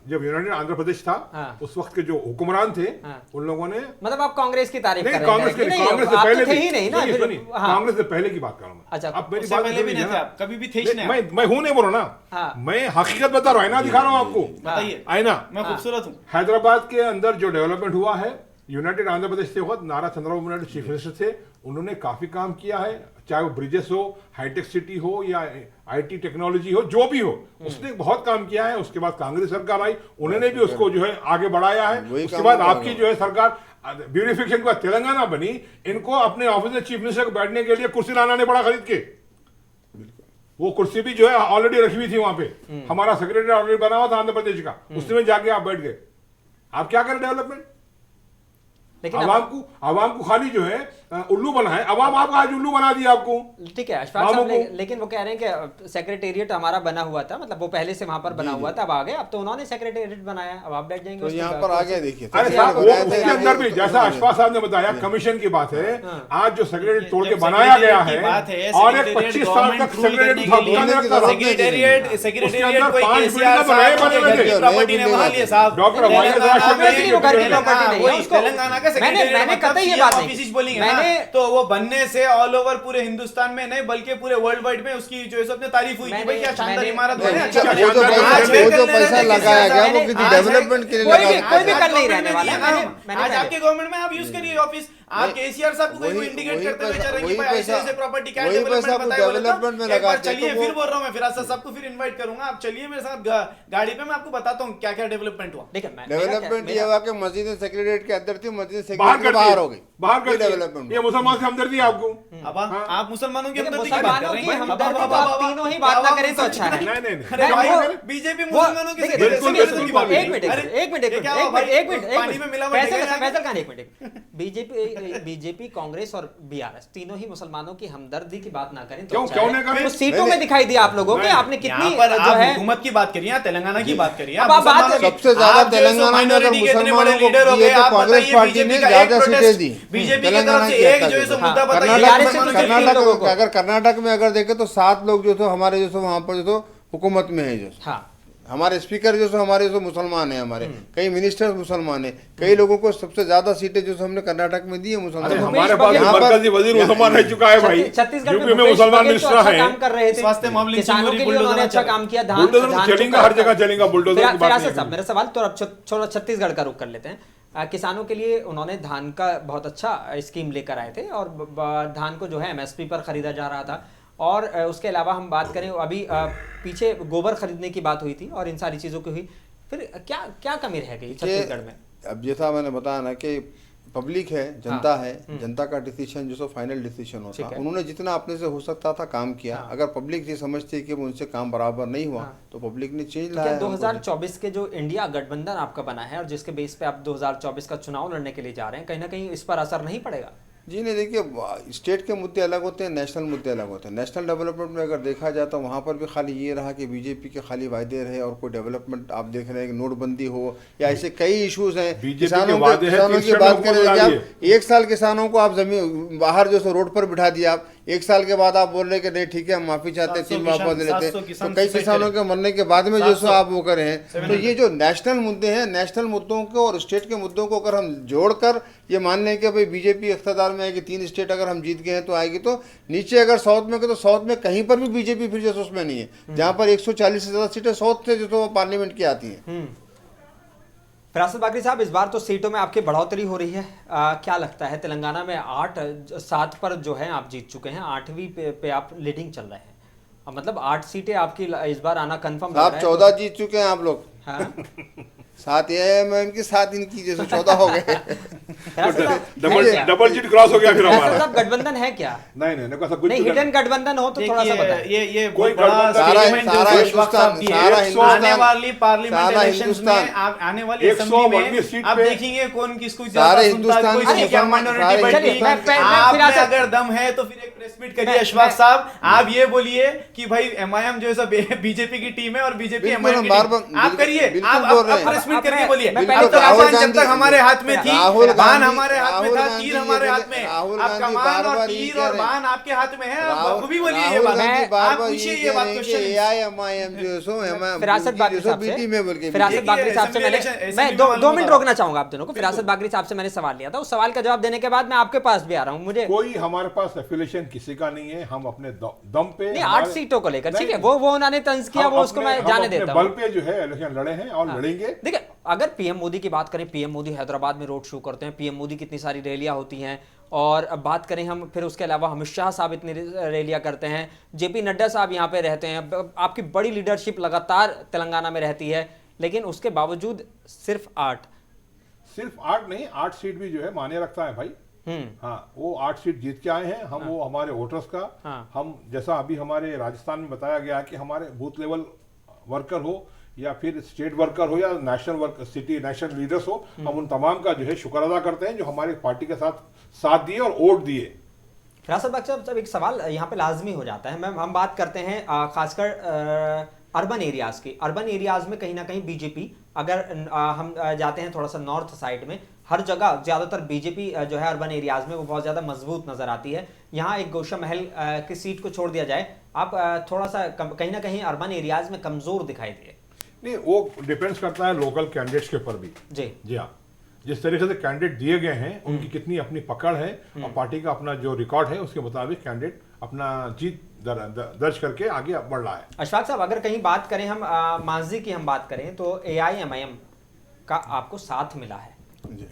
जब यूनाइटेड आंध्र प्रदेश था, हाँ। उस वक्त के जो हुक्मरान थे, हाँ। उन लोगों ने, मतलब आप कांग्रेस की तारीफ कर नहीं रहे हैं? कांग्रेस के नहीं, कांग्रेस से आप तो पहले थे ही नहीं ना, सुनिए, फिर- सुनिए, हाँ। कांग्रेस से पहले की बात कर रहा हूं मैं। अच्छा, आप मेरी उससे बात पहले भी सुनिए नहीं थे ना। आप, कभी भी थे ही नहीं आप। मैं हूं नहीं बोल रहा हाँ। ना, मैं हकीकत बता रहा हूं, आईना दिखा रहा हूं आपको। बताइए, आईना। मैं खूबसूरत हूँ। हैदराबाद के अंदर जो डेवलपमेंट हुआ है, यूनाइटेड आंध्र प्रदेश के वक्त नारा चंद्रबाबू नायडू चीफ मिनिस्टर थे, उन्होंने काफी काम किया है, चाहे वो ब्रिजेस हो, हाईटेक सिटी हो या आईटी टेक्नोलॉजी हो, जो भी हो, उसने बहुत काम किया है। उसके बाद कांग्रेस सरकार आई, उन्होंने भी उसको जो है आगे बढ़ाया है। उसके बाद आपकी जो है सरकार ब्यूटिफिकेशन के बाद तेलंगाना बनी, इनको अपने ऑफिस में चीफ मिनिस्टर को बैठने के लिए कुर्सी लाना नहीं पड़ा खरीद के। वो कुर्सी भी जो है ऑलरेडी रखी हुई थी वहां पे, हमारा सेक्रेटरी ऑलरेडी बना हुआ था आंध्र प्रदेश का, उसमें जाके आप बैठ गए। आप क्या करें डेवलपमेंट? लेकिन आवाम को खाली जो है उल्लू बना है। आवाम आपका आज उल्लू बना दिया आपको। ठीक है अशफाक साहब, लेकिन वो कह रहे हैं कि सेक्रेटेरिएट हमारा बना हुआ था, मतलब वो पहले से वहां पर बना हुआ था, अब आ गए, अब तो उन्होंने सेक्रेटेरिएट बनाया, अब आप बैठ जाएंगे तो उस पे। यहाँ पर आ गया, देखिए अरे साहब, वो उसके अंदर भी जैसा अशफाक साहब ने बताया, कमिशन की बात है। आज जो सेक्रेटरी तोड़ के बनाया गया है और एक 25 साल तक सेक्रेटरी तो वो बनने से ऑल ओवर पूरे हिंदुस्तान में नहीं बल्कि पूरे वर्ल्ड वाइड में उसकी जो है सबने तारीफ हुई कि भाई क्या शानदार इमारत बने। वो जो पैसा लगाया गया वो किसी डेवलपमेंट के लिए लगाया कोई भी कर नहीं रहने वाला है। आज आपके गवर्नमेंट में आप यूज करिए ऑफिस, आप केसीआर साहब को कहीं इंडिकेट करते हुए चल रहे हैं भाई ऐसे प्रॉपर्टी क्या डेवलपमेंट में लगा। चलिए फिर बोल रहा हूं मैं, फिर सबको फिर इनवाइट करूंगा, आप चलिए मेरे साथ गाड़ी पे, मैं आपको बताता हूं क्या क्या डेवलपमेंट हुआ। डेवलपमेंट ये हुआ कि मस्जिद सेक्रेटरीट के अंदर थी, मस्जिद बाहर सेक्रेटरी बाहर हो गई, बाहर कर डेवलपमेंट। ये मुसलमान से हमदर्दी है आपको। अब आप मुसलमानों की हमदर्दी की बात मुसलमानों कर की रहे हैं, हमदर्दी तो आप तीनों ही बात ना करें तो अच्छा है। अरे भाई बीजेपी मुसलमानों की बिल्कुल बात एक मिनट पानी में मिला फैसल खान, एक मिनट। बीजेपी कांग्रेस और बीआरएस तीनों ही मुसलमानों की हमदर्दी की बात ना करें तो अच्छा क्यों है। नहीं करें? तो सीटों में दिखाई दिया आप लोगों के, आपने कितनी जो है हुकूमत की बात करिए, तेलंगाना की बात करिए। अब आप बात सबसे ज्यादा तेलंगाना में अगर मुसलमानों को दिए तो कांग्रेस पार्टी ने ज्यादा सीटें दी बीजेपी की तरफ से एक जो है सो मुद्दा कर्नाटक, अगर कर्नाटक में अगर देखे तो 7 लोग जो थे हमारे जो वहां पर जो हुकूमत में है जो। हाँ हमारे स्पीकर जो सो हमारे जो मुसलमान हैं, हमारे कई मिनिस्टर मुसलमान हैं, कई लोगों को सबसे ज्यादा सीटें जो हमने कर्नाटक में दी है मुसलमान। हमारे पास मरकजी वजीर मुसलमान रह चुका है भाई, छत्तीसगढ़ यूपी में मुसलमान मिनिस्टर है, काम कर रहे थे, स्वास्थ्य मामले किसानों के लिए उन्होंने अच्छा काम किया। चलेगा, हर जगह चलेगा बुलडोजर की बात नहीं। मेरा सवाल तो अब थोड़ा छत्तीसगढ़ का रुख कर लेते हैं। किसानों के लिए उन्होंने धान का बहुत अच्छा स्कीम लेकर आए थे और धान को जो है एमएसपी पर खरीदा जा रहा था। और उसके अलावा हम बात करें, अभी पीछे गोबर खरीदने की बात हुई थी और इन सारी चीज़ों की हुई, फिर क्या क्या कमी रह गई छत्तीसगढ़ में? अब जैसा मैंने बताया ना कि पब्लिक है, जनता है, जनता का डिसीजन जो सो फाइनल डिसीजन होता है। उन्होंने जितना अपने से हो सकता था काम किया। अगर पब्लिक ये समझती है कि उनसे काम बराबर नहीं हुआ तो पब्लिक ने चेंज लाया। 2024 के जो इंडिया गठबंधन आपका बना है और जिसके बेस पे आप 2024 का चुनाव लड़ने के लिए जा रहे हैं, कहीं ना कहीं इस पर असर नहीं पड़ेगा? जी नहीं, देखिए स्टेट के मुद्दे अलग होते हैं, नेशनल मुद्दे अलग होते हैं। नेशनल डेवलपमेंट में अगर देखा जाए तो वहाँ पर भी खाली ये रहा कि बीजेपी के खाली वायदे रहे और कोई डेवलपमेंट आप देख रहे हैं कि नोटबंदी हो या ऐसे कई इश्यूज हैं। किसानों की बात करें कि आप 1 साल किसानों को आप जमीन बाहर जो सो रोड पर बिठा दिया, आप 1 साल के बाद आप बोल रहे कि नहीं ठीक है हम माफी चाहते हैं, 3 वापस लेते हैं, तो कई किसानों के मरने के बाद में जो सो आप वो करे हैं। तो ये जो नेशनल मुद्दे हैं, नेशनल मुद्दों को और स्टेट के मुद्दों को अगर हम जोड़कर ये मान लें कि भाई बीजेपी इख्तियार में आएगी, 3 स्टेट अगर हम जीत गए हैं तो आएगी, तो नीचे अगर साउथ में तो साउथ में कहीं पर भी बीजेपी फिर जैसे उसमें नहीं है, जहाँ पर 140 से ज्यादा सीटें साउथ से जो तो पार्लियामेंट की आती हैं। फरासत बाकरी साहब, इस बार तो सीटों में आपकी बढ़ोतरी हो रही है, क्या लगता है? तेलंगाना में 8-7 पर जो है आप जीत चुके हैं, 8वीं पे आप लीडिंग चल रहे हैं, मतलब 8 सीटें आपकी इस बार आना कंफर्म। आप 14 जीत चुके हैं आप लोग। हाँ? 7 AIMIM की 7 इनकी जैसे 14 हो गए। डबल जीत क्रॉस हो गया फिर हमारा। गठबंधन है क्या? नहीं, कुछ नहीं, हिडन गठबंधन हो तो थोड़ा सा बताइए। ये कोई बड़ा गठबंधन सारा हिंदुस्तान आने वाली पार्लियामेंट सारा इलेक्शंस में, हिंदुस्तान आने वाली असेंबली में आप देखेंगे कौन किसको ज्यादा सुनता है, कोई सारे क्या माइनॉरिटी हिंदुस्तान- पार्टी। आप में अगर दम है तो फिर एक प्रेस मीट करिए अशफाक साहब, आप ये बोलिए कि भाई MIM जो है बीजेपी की टीम है और बीजेपी MIM की टीम, आप करिए, आप प्रेस मीट करके बोलिए। पहले तो राहुल जब तक हमारे हाथ में थी, राहुल बाण गांधी- हमारे हाथ में था, राहुल तीर गांधी हमारे ये हाथ बोले- में, राहुल अब गांधी कमान और बार-बार ये तीर कह और रहे हैं। बाण आपके हाथ में है, राहुल- आप भी बोलिए ये राहुल बात, गांधी आप बार-बार पूछिए ये ये कह बात रहे हैं क्वेश्चन। कि AIMIM जो सो फिरासत बाकरी साहब से बीटी में बोल के फिरासत बाकरी साहब से मैंने मैं 2 मिनट रोकना चाहूंगा आप दोनों को। फिरासत बाकरी साहब से मैंने सवाल लिया था, उस सवाल का जवाब देने के बाद मैं आपके पास भी आ रहा हूँ। मुझे कोई हमारे पास एफिलिएशन किसी का नहीं है, हम अपने दम पे नहीं 8 सीटों को लेकर, ठीक है, वो उन्होंने तंज किया, वो उसको मैं जाने देता हूँ। बल पे जो है इलेक्शन लड़े हैं और लड़ेंगे। देखिए, अगर पीएम मोदी की बात करें, पीएम मोदी हैदराबाद में रोड शो करते हैं, पीएम मोदी की इतनी सारी रैलियां होती हैं, और अब बात करें हम फिर उसके अलावा अमित शाह साहब इतनी रैलियां करते हैं, जेपी नड्डा साहब यहाँ पे रहते हैं, आपकी बड़ी लीडरशिप लगातार तेलंगाना में रहती है, लेकिन उसके बावजूद सिर्फ 8 नहीं, 8 सीट भी जो है माने रखता है भाई। हाँ, वो 8 सीट जीत के आए हैं हम। वो हमारे वोटर्स का, हम जैसा अभी हमारे राजस्थान में बताया गया कि हमारे बूथ लेवल वर्कर हो या फिर स्टेट वर्कर हो या national worker, city national leaders हो, हम उन तमाम का जो है शुक्र अदा करते हैं जो हमारी पार्टी के साथ दिए और वोट दिए। फिरासत बाकरी साहब, एक सवाल यहाँ पे लाजमी हो जाता है, हम बात करते हैं खासकर अर्बन एरियाज की। अर्बन एरियाज में कहीं ना कहीं बीजेपी, अगर हम जाते हैं थोड़ा सा नॉर्थ साइड में, हर जगह ज्यादातर बीजेपी जो है अर्बन एरियाज में वो बहुत ज्यादा मजबूत नजर आती है। यहाँ एक गौशा महल की सीट को छोड़ दिया जाए, आप थोड़ा सा कहीं ना कहीं अर्बन एरियाज में कमजोर दिखाई दिए। नहीं, वो डिपेंड्स करता है लोकल कैंडिडेट्स के ऊपर भी। जी हाँ, जिस तरीके से कैंडिडेट दिए गए हैं उनकी कितनी अपनी पकड़ है और पार्टी का अपना जो रिकॉर्ड है उसके मुताबिक कैंडिडेट अपना जीत दर्ज करके आगे बढ़ रहा है। अशफाक साहब, अगर कहीं बात करें हम मांझी की हम बात करें तो AIMIM का आपको साथ मिला है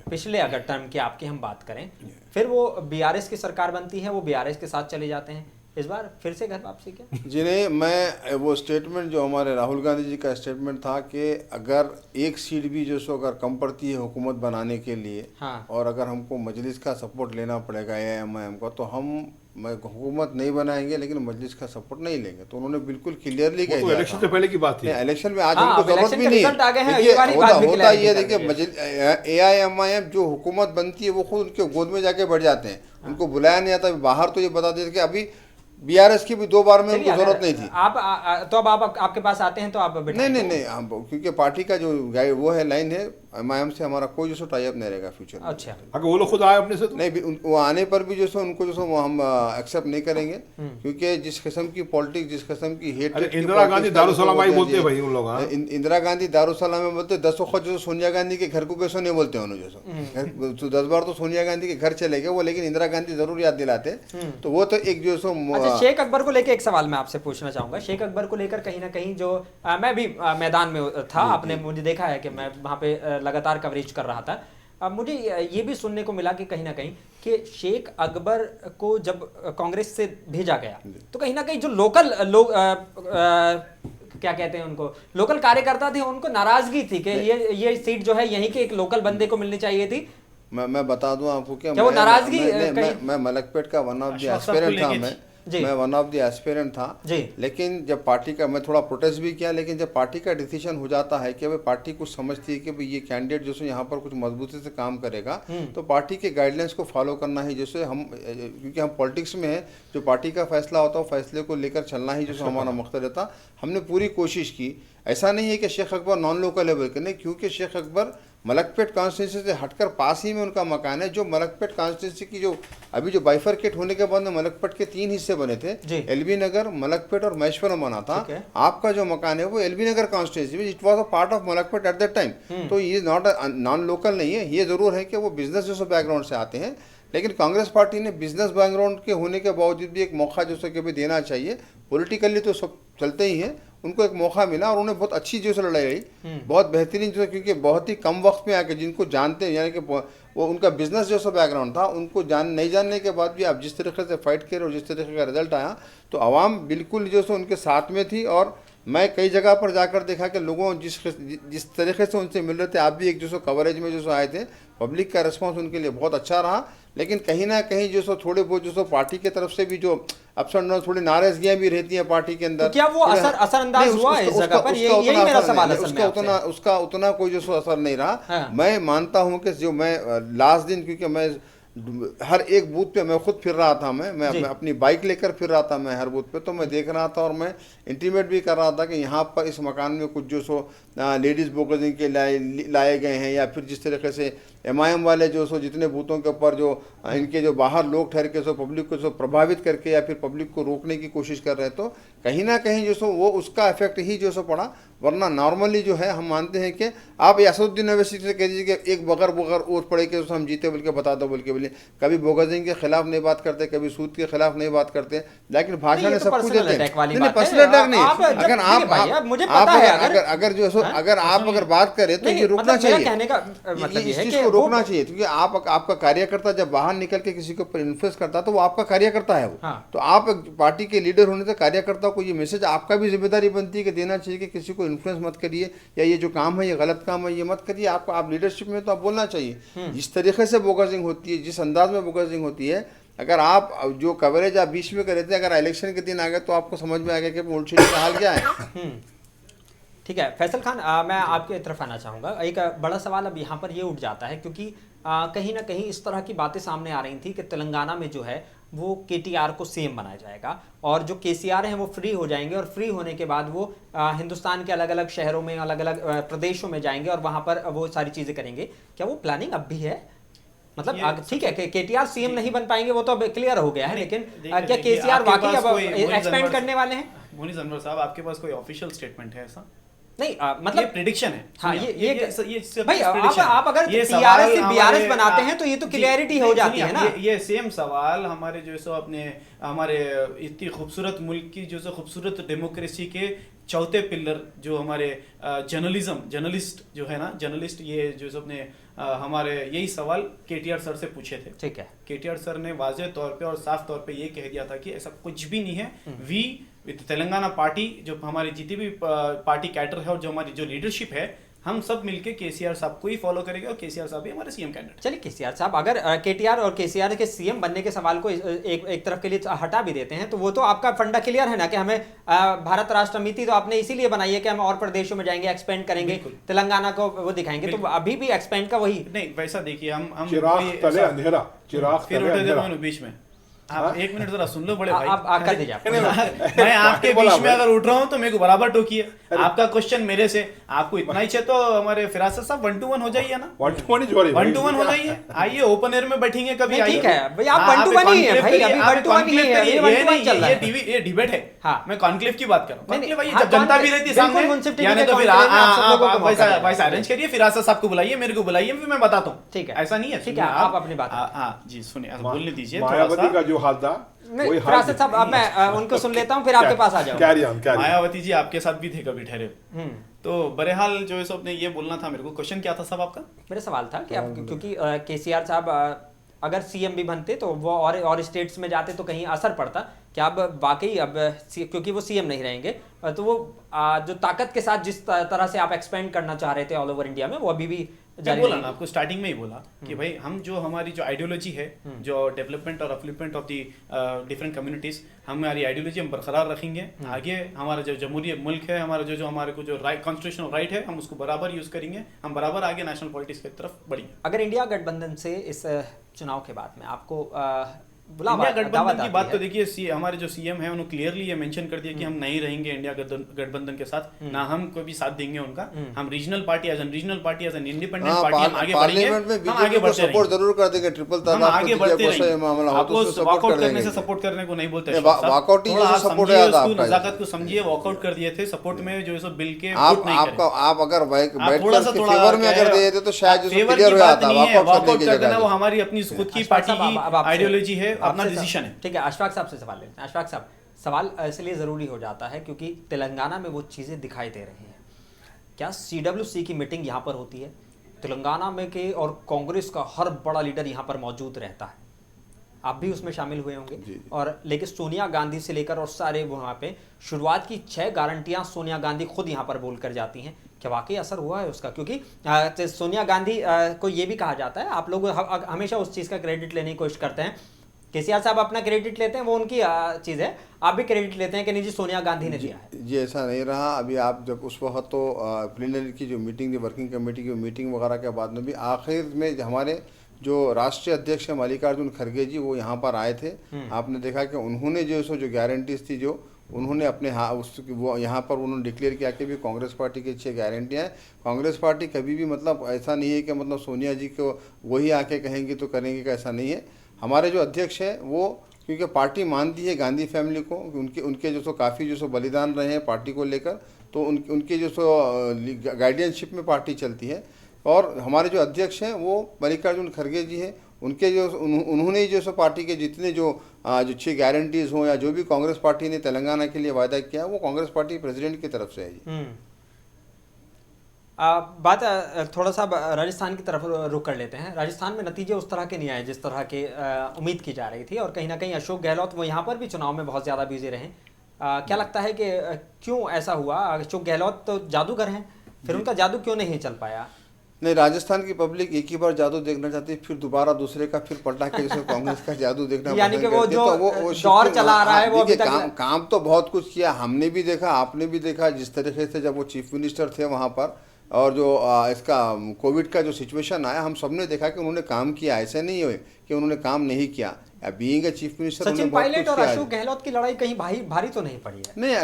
पिछले अगर टर्म की आपकी हम बात करें, फिर वो BRS की सरकार बनती है, वो BRS के साथ चले जाते हैं, इस बार फिर से घर वापसी क्या? जी नहीं, मैं वो स्टेटमेंट जो हमारे राहुल गांधी जी का स्टेटमेंट था कि अगर 1 सीट भी जो सो अगर कम पड़ती है हुकूमत बनाने के लिए, और अगर हमको मजलिस का सपोर्ट लेना पड़ेगा AIMIM का, तो हम हुकूमत नहीं बनाएंगे लेकिन मजलिस का सपोर्ट नहीं लेंगे। तो उन्होंने बिल्कुल क्लियरली कह दिया। इलेक्शन से पहले की बात थी, इलेक्शन में आज उनको जरूरत भी नहीं है। होता ये देखिए, AIMIM जो हुकूमत बनती है वो खुद उनके गोद में जाके बैठ जाते हैं, उनको बुलाया नहीं आता। बाहर तो ये बता देते कि अभी BRS की भी 2 बार में उनको जरूरत नहीं थी। आप तो अब आप आपके पास आते हैं तो आप नहीं, हम क्योंकि पार्टी का जो वो है लाइन है, MIM से हमारा कोई जो सो टाई अप नहीं रहेगा फ्यूचर में। अच्छा, अगर वो लोग खुद आए अपने से तो नहीं वो आने पर भी जो सो उनको जो सो वो हम एक्सेप्ट नहीं करेंगे, क्योंकि जिस किस्म की पॉलिटिक्स, जिस किस्म की हेट, अरे इंदिरा गांधी दारुसलाम आई बोलते हैं भाई उन लोग। हाँ, इंदिरा गांधी दारुसलाम में बोलते 10 वक्त जो सोनिया गांधी के घर को कैसे नहीं बोलते उन्होंने जो सो 10 बार तो सोनिया गांधी के घर चले गए वो, लेकिन इंदिरा गांधी जरूर याद दिलाते। तो वो तो एक जो सो अच्छा, शेख अकबर को लेकर एक सवाल मैं आपसे पूछना चाहूंगा। शेख अकबर को लेकर कहीं ना कहीं जो मैं भी मैदान में था, आपने मुझे देखा है कि मैं वहां पे लगातार कवरेज कर रहा था। अब मुझे ये भी सुनने को मिला कि कहीं ना कहीं कि शेख अकबर को जब कांग्रेस से भेजा गया तो कहीं ना कहीं जो लोकल लोग क्या कहते हैं उनको, लोकल कार्यकर्ता थे, उनको नाराजगी थी कि ये सीट जो है यहीं के एक लोकल बंदे को मिलनी चाहिए थी। मैं बता दूं आपको क्या वो नाराजगी मैं मलकपेट का वन ऑफ द एस्पिरेंट था, मैं वन ऑफ द एस्पिरेंट था जी। लेकिन जब पार्टी का, मैं थोड़ा प्रोटेस्ट भी किया, लेकिन जब पार्टी का डिसीजन हो जाता है कि भाई पार्टी कुछ समझती है कि भाई ये कैंडिडेट जो है यहाँ पर कुछ मजबूती से काम करेगा, तो पार्टी के गाइडलाइंस को फॉलो करना ही जैसे हम, क्योंकि हम पॉलिटिक्स में है, जो पार्टी का फैसला होता है फैसले को लेकर चलना ही जो हमारा मकसद रहता। हमने पूरी कोशिश की, ऐसा नहीं है कि Sheikh Akbar non local level के, नहीं, क्योंकि शेख अकबर मलकपेट कॉन्स्टिट्यूंसी से हटकर पास ही में उनका मकान है। जो मलकपेट कॉन्स्टिट्यूंसी की जो अभी जो बाइफरकेट होने के बाद में मलकपेट के 3 हिस्से बने थे, एलबी नगर, मलकपेट और महेश्वरम बना था। आपका जो मकान है वो एलबी नगर कॉन्स्टिट्यूंसी में, it was a part of Malakpet at that time. तो ये नॉट नॉन लोकल नहीं है, ये जरूर है कि वो बिजनेस जो बैकग्राउंड से आते हैं, लेकिन कांग्रेस पार्टी ने बिजनेस बैकग्राउंड के होने के बावजूद भी एक मौका जो सो भी देना चाहिए। पॉलिटिकली तो सब चलते ही हैं, उनको एक मौका मिला और उन्हें बहुत अच्छी जो लड़ाई रही, बहुत बेहतरीन जो, क्योंकि बहुत ही कम वक्त में आके जिनको जानते हैं, यानी कि वो उनका बिजनेस जो बैकग्राउंड था, उनको नहीं जानने के बाद भी आप जिस तरीके से फाइट करे और जिस तरीके का रिजल्ट आया, तो आवाम बिल्कुल जो उनके साथ में थी। और मैं कई जगह पर जाकर देखा कि लोगों जिस तरीके से उनसे मिल रहे थे, आप भी एक जो कवरेज में जो आए थे, पब्लिक का रिस्पांस उनके लिए बहुत अच्छा रहा। लेकिन कहीं ना कहीं जो थोड़े बहुत जो पार्टी की तरफ से भी जो अप्स एंड डाउन, थोड़ी नाराजगियां भी रहती हैं पार्टी के अंदर। तो क्या वो असरअंदाज हुआ है इस जगह पर? यही मेरा सवाल है। उसका उतना कोई जो असर नहीं रहा। मैं मानता हूं कि जो मैं लास्ट दिन, क्योंकि मैं हर एक बूथ पे मैं खुद फिर रहा था, मैं अपनी बाइक लेकर फिर रहा था मैं हर बूथ पे, तो मैं देख रहा था और मैं इंटीमेट भी कर रहा था कि यहाँ पर इस मकान में कुछ जो लेडीज़ बोगजिंग के लाए गए हैं, या फिर जिस तरीके से MIM वाले जो जितने बूथों के ऊपर जो इनके जो बाहर लोग ठहर के पब्लिक को प्रभावित करके या फिर पब्लिक को रोकने की कोशिश कर रहे हैं, तो कहीं ना कहीं जो वो उसका इफेक्ट ही जो पड़ा। वरना नॉर्मली जो है हम मानते हैं कि आप यासुद्दीन ओवैसी से कह दीजिए कि एक बगर वोट पड़े कि हम जीते बोल के बता दो बोल के बोले, कभी बोगजिंग के खिलाफ नहीं बात करते, कभी सूद के खिलाफ नहीं बात करते, लेकिन भाषण में सब कुछ देते हैं। नहीं, पर्सनल अटैक नहीं, अगर आप अगर बात करें तो ये रुकना चाहिए, इस चीज को रोकना चाहिए, क्योंकि आपका कार्यकर्ता जब बाहर निकल के किसी के ऊपर इन्फ्लुएंस करता है तो वो आपका कार्यकर्ता है वो। तो आप पार्टी के लीडर होने से कार्यकर्ता को ये मैसेज आपका भी जिम्मेदारी बनती है कि देना चाहिए कि किसी को इन्फ्लुएंस मत करिए, या ये जो काम है ये गलत काम है ये मत करिए। आप लीडरशिप में तो आप बोलना चाहिए। जिस तरीके से बोगजिंग होती है, जिस अंदाज में बोगजिंग होती है, अगर आप जो कवरेज आप बीच में कर रहे थे, अगर इलेक्शन के दिन आ गए तो आपको समझ में आ गया कि मुल्क का हाल क्या है। ठीक है फैसल खान, मैं आपके तरफ आना चाहूँगा। एक बड़ा सवाल अब यहाँ पर ये उठ जाता है, क्योंकि कहीं ना कहीं इस तरह की बातें सामने आ रही थी कि तेलंगाना में जो है वो KTR को CM बनाया जाएगा और जो KCR हैं वो फ्री हो जाएंगे, और फ्री होने के बाद वो हिंदुस्तान के अलग अलग शहरों में, अलग अलग प्रदेशों में जाएंगे और वहाँ पर वो सारी चीज़ें करेंगे। क्या वो प्लानिंग अब भी है? मतलब ठीक है कि KTR CM नहीं बन पाएंगे, वो तो अब क्लियर हो गया है, लेकिन क्या KCR वाकई अब एक्सपेंड करने वाले हैं? मोनीस अनवर साहब, आपके पास कोई ऑफिशियल स्टेटमेंट है ऐसा? नहीं, मतलब ये प्रेडिक्शन है। हाँ, ये भाई आप अगर TRS से BRS बनाते हैं तो ये तो क्लियरिटी हो जाती है ना। ये सेम सवाल हमारे जो सो अपने हमारे इतनी खूबसूरत मुल्क की जो सो खूबसूरत डेमोक्रेसी के चौथे पिलर जो हमारे जर्नलिस्ट जो है ना, जर्नलिस्ट, ये जो सो अपने हमारे यही सवाल KTR सर से पूछे थे। ठीक है, KTR सर ने वाज़ेह तौर पे और साफ तौर पे ये कह दिया था कि ऐसा कुछ भी नहीं है। वी विद तेलंगाना पार्टी, जो हमारी जितनी भी पार्टी कैडर है और जो हमारी जो लीडरशिप है, हम सब मिलके KCR साहब को ही फॉलो करेंगे और KCR साहब ही हमारे CM कैंडिडेट। चलिए KCR साहब, अगर KTR और KCR के CM बनने के सवाल को एक तरफ के लिए हटा भी देते हैं, तो वो तो आपका फंडा क्लियर है ना कि हमें भारत राष्ट्र समिति तो आपने इसीलिए बनाई है कि हम और प्रदेशों में जाएंगे, एक्सपेंड करेंगे, तेलंगाना को वो दिखाएंगे, तो अभी भी एक्सपेंड का वही नहीं। वैसा देखिए, हम चिराग तले अंधेरा, चिराग तले अंधेरा बीच में आप 1 मिनट जरा सुन लो बड़े भाई। आप कर दीजिए आप। मैं आपके बीच में अगर उठ रहा हूँ तो मेरे को बराबर टोकिए। आपका क्वेश्चन मेरे से, आपको इतना ही चाहिए तो हमारे फिरासत साहब 1 to 1 हो जाइए ना। 1 to 1 ही जो रही 1 to 1 हो जाइए, आइए ओपन एयर में बैठेंगे कभी। नहीं, ठीक है भाई, आप 1 to 1 ही है भाई, अभी 1 to 1 ही है, ये 1 to 1 चल रहा है। ये डिबेट है। हाँ। मैं कॉन्क्लेव की बात कर रहा हूँ। कॉन्क्लेव भाई, हाँ, जब जनता भी रहती है बिल्कुल, सामने, मुंसिफ टीवी यानी के तो फिर कॉन्क्लेव में आप सब लोगों को मौका वैसा देंगे। अरेंज करिए, फिरासत साहब को बुलाइए, मेरे को बुलाइए, फिर मैं बताता हूँ। ठीक है, ऐसा नहीं है। ठीक है, आप अपनी बात। हाँ जी, सुनिए, बोलने दीजिए थोड़ा मायावती का सा। जो हाल था नहीं, वही हाल फिरासत साहब, अब मैं उनको सुन लेता हूँ, फिर आपके पास आ जाऊँ। Carry on. मायावती जी आपके साथ भी थे कभी ठहरे, तो बहरहाल जो है सो अपने ये बोलना था मेरे को। क्वेश्चन क्या था साहब आपका? मेरा सवाल था कि आप, क्योंकि केसीआर साहब अगर सीएम भी बनते तो वो और स्टेट्स में जाते तो कहीं असर पड़ता क्या? अब वाकई अब क्योंकि वो सीएम नहीं रहेंगे तो वो जो ताकत के साथ जिस तरह से आप एक्सपेंड करना चाह रहे थे ऑल ओवर इंडिया में, वो अभी भी मैं बोला ना आपको, स्टार्टिंग में ही बोला कि भाई हम जो हमारी जो आइडियोलॉजी है, जो डेवलपमेंट और upliftment of the different communities, हमारी आइडियोलॉजी हम बरकरार रखेंगे। आगे हमारा जो जमहूरी मुल्क है, हमारा जो हमारे को जो कॉन्स्टिट्यूशनल राइट है, हम उसको बराबर यूज करेंगे, हम बराबर आगे नेशनल पॉलिटिक्स की तरफ बढ़ेंगे। अगर इंडिया गठबंधन से इस चुनाव के बाद में आपको इंडिया गठबंधन की बात तो देखिए, हमारे जो सीएम है उन्होंने क्लियरली ये मेंशन कर दिया कि हम नहीं रहेंगे इंडिया गठबंधन के साथ, ना हम कोई भी साथ देंगे उनका। हम regional party as an independent party हम आगे बढ़ेंगे, हम आगे बढ़ते सपोर्ट जरूर कर देंगे। ट्रिपल तलाक, हम आगे बढ़ते रहेंगे। मामला हो तो आपको उसको वॉकआउट करने से सपोर्ट करने को नहीं बोलते, वॉकआउट ही जो सपोर्ट है आपका, नजाकत को समझिए, वॉकआउट कर दिए थे सपोर्ट में, जो सो बिल के आप अगर बैठकर फेवर में अगर दे तो शायद क्लियर हो जाता। वॉकआउट कर देना वो हमारी अपनी खुद की पार्टी की आइडियोलॉजी है, अपना डिसीजन है। ठीक है, अशफाक साहब से सवाल लेते हैं। अशफाक साहब, सवाल इसलिए ज़रूरी हो जाता है क्योंकि तेलंगाना में वो चीज़ें दिखाई दे रही हैं। क्या CWC की मीटिंग यहाँ पर होती है तेलंगाना में के, और कांग्रेस का हर बड़ा लीडर यहाँ पर मौजूद रहता है, आप भी उसमें शामिल हुए होंगे, और लेकिन सोनिया गांधी से लेकर और सारे वहाँ पे शुरुआत की 6 गारंटियाँ सोनिया गांधी खुद यहाँ पर बोल कर जाती हैं। क्या वाकई असर हुआ है उसका? क्योंकि सोनिया गांधी को ये भी कहा जाता है, आप लोग हमेशा उस चीज़ का क्रेडिट लेने की कोशिश करते हैं, केसीआर साहब अपना क्रेडिट लेते हैं, वो उनकी चीज़ है, आप भी क्रेडिट लेते हैं कि नहीं जी सोनिया गांधी ने दिया है। जी ऐसा नहीं रहा। अभी आप जब उस वक्त तो प्लीनरी की जो मीटिंग थी, वर्किंग कमेटी की मीटिंग वगैरह के बाद में भी आखिर में हमारे जो राष्ट्रीय अध्यक्ष है मल्लिकार्जुन खड़गे जी, वो यहाँ पर आए थे। आपने देखा कि उन्होंने जो गारंटीज थी, जो उन्होंने अपने वो यहाँ पर उन्होंने डिक्लेयर किया कि भी कांग्रेस पार्टी की 6 गारंटियाँ हैं। कांग्रेस पार्टी कभी भी मतलब ऐसा नहीं है कि मतलब सोनिया जी को वही आके कहेंगे तो करेंगे का, ऐसा नहीं है। हमारे जो अध्यक्ष हैं वो, क्योंकि पार्टी मानती है गांधी फैमिली को, उनके जो काफ़ी जो बलिदान रहे हैं पार्टी को लेकर, तो उनके जो गाइडेंसशिप में पार्टी चलती है। और हमारे जो अध्यक्ष हैं वो मल्लिकार्जुन खड़गे जी हैं, उनके जो उन्होंने जो पार्टी के जितने जो 6 गारंटीज हों या जो भी कांग्रेस पार्टी ने तेलंगाना के लिए वायदा किया, वो कांग्रेस पार्टी प्रेसिडेंट की तरफ से है जी। बात थोड़ा सा राजस्थान की तरफ रुक कर लेते हैं। राजस्थान में नतीजे उस तरह के नहीं आए जिस तरह के उम्मीद की जा रही थी, और कहीं ना कहीं अशोक गहलोत वो यहाँ पर भी चुनाव में बहुत ज़्यादा बिजी रहे। क्या लगता है कि क्यों ऐसा हुआ? अशोक गहलोत तो जादूगर हैं, फिर उनका जादू क्यों नहीं चल पाया? नहीं, राजस्थान की पब्लिक एक ही बार जादू देखना चाहती है, फिर दोबारा दूसरे का फिर पलटा के जैसे कांग्रेस का जादू देखना यानी कि वो जो वो दौर चला आ रहा है वो अभी तक काम तो बहुत कुछ किया, हमने भी देखा, आपने भी देखा, जिस तरीके से जब वो चीफ मिनिस्टर थे वहाँ पर, और जो इसका कोविड का जो सिचुएशन आया, हम सब ने देखा कि उन्होंने काम किया। ऐसे नहीं हुए कि उन्होंने काम नहीं किया। Being a chief minister Sachin Pilot और अशोक गहलोत की लड़ाई कहीं भारी तो नहीं पड़ी है? नहीं,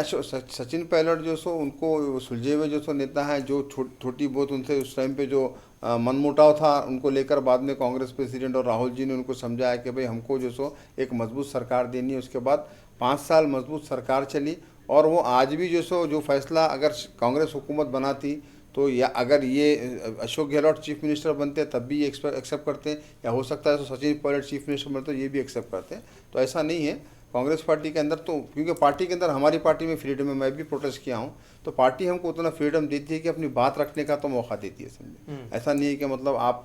सचिन पायलट जो सो उनको सुलझे हुए जो सो नेता है, जो छोटी बहुत उनसे उस टाइम पे जो मनमुटाव था उनको लेकर, बाद में कांग्रेस प्रेसिडेंट और राहुल जी ने उनको समझाया कि भाई हमको जो सो एक मजबूत सरकार देनी है। उसके बाद 5 साल मजबूत सरकार चली, और वो आज भी जो फैसला अगर कांग्रेस हुकूमत बनाती तो, या अगर ये अशोक गहलोत चीफ मिनिस्टर बनते तब भी ये एक्सेप्ट करते हैं, या हो सकता है तो सचिन पायलट चीफ मिनिस्टर बनते तो ये भी एक्सेप्ट करते हैं। तो ऐसा नहीं है कांग्रेस पार्टी के अंदर, तो क्योंकि पार्टी के अंदर हमारी पार्टी में फ्रीडम है, मैं भी प्रोटेस्ट किया हूँ, तो पार्टी हमको उतना फ्रीडम देती है कि अपनी बात रखने का तो मौका देती है। समझे, ऐसा नहीं है कि मतलब आप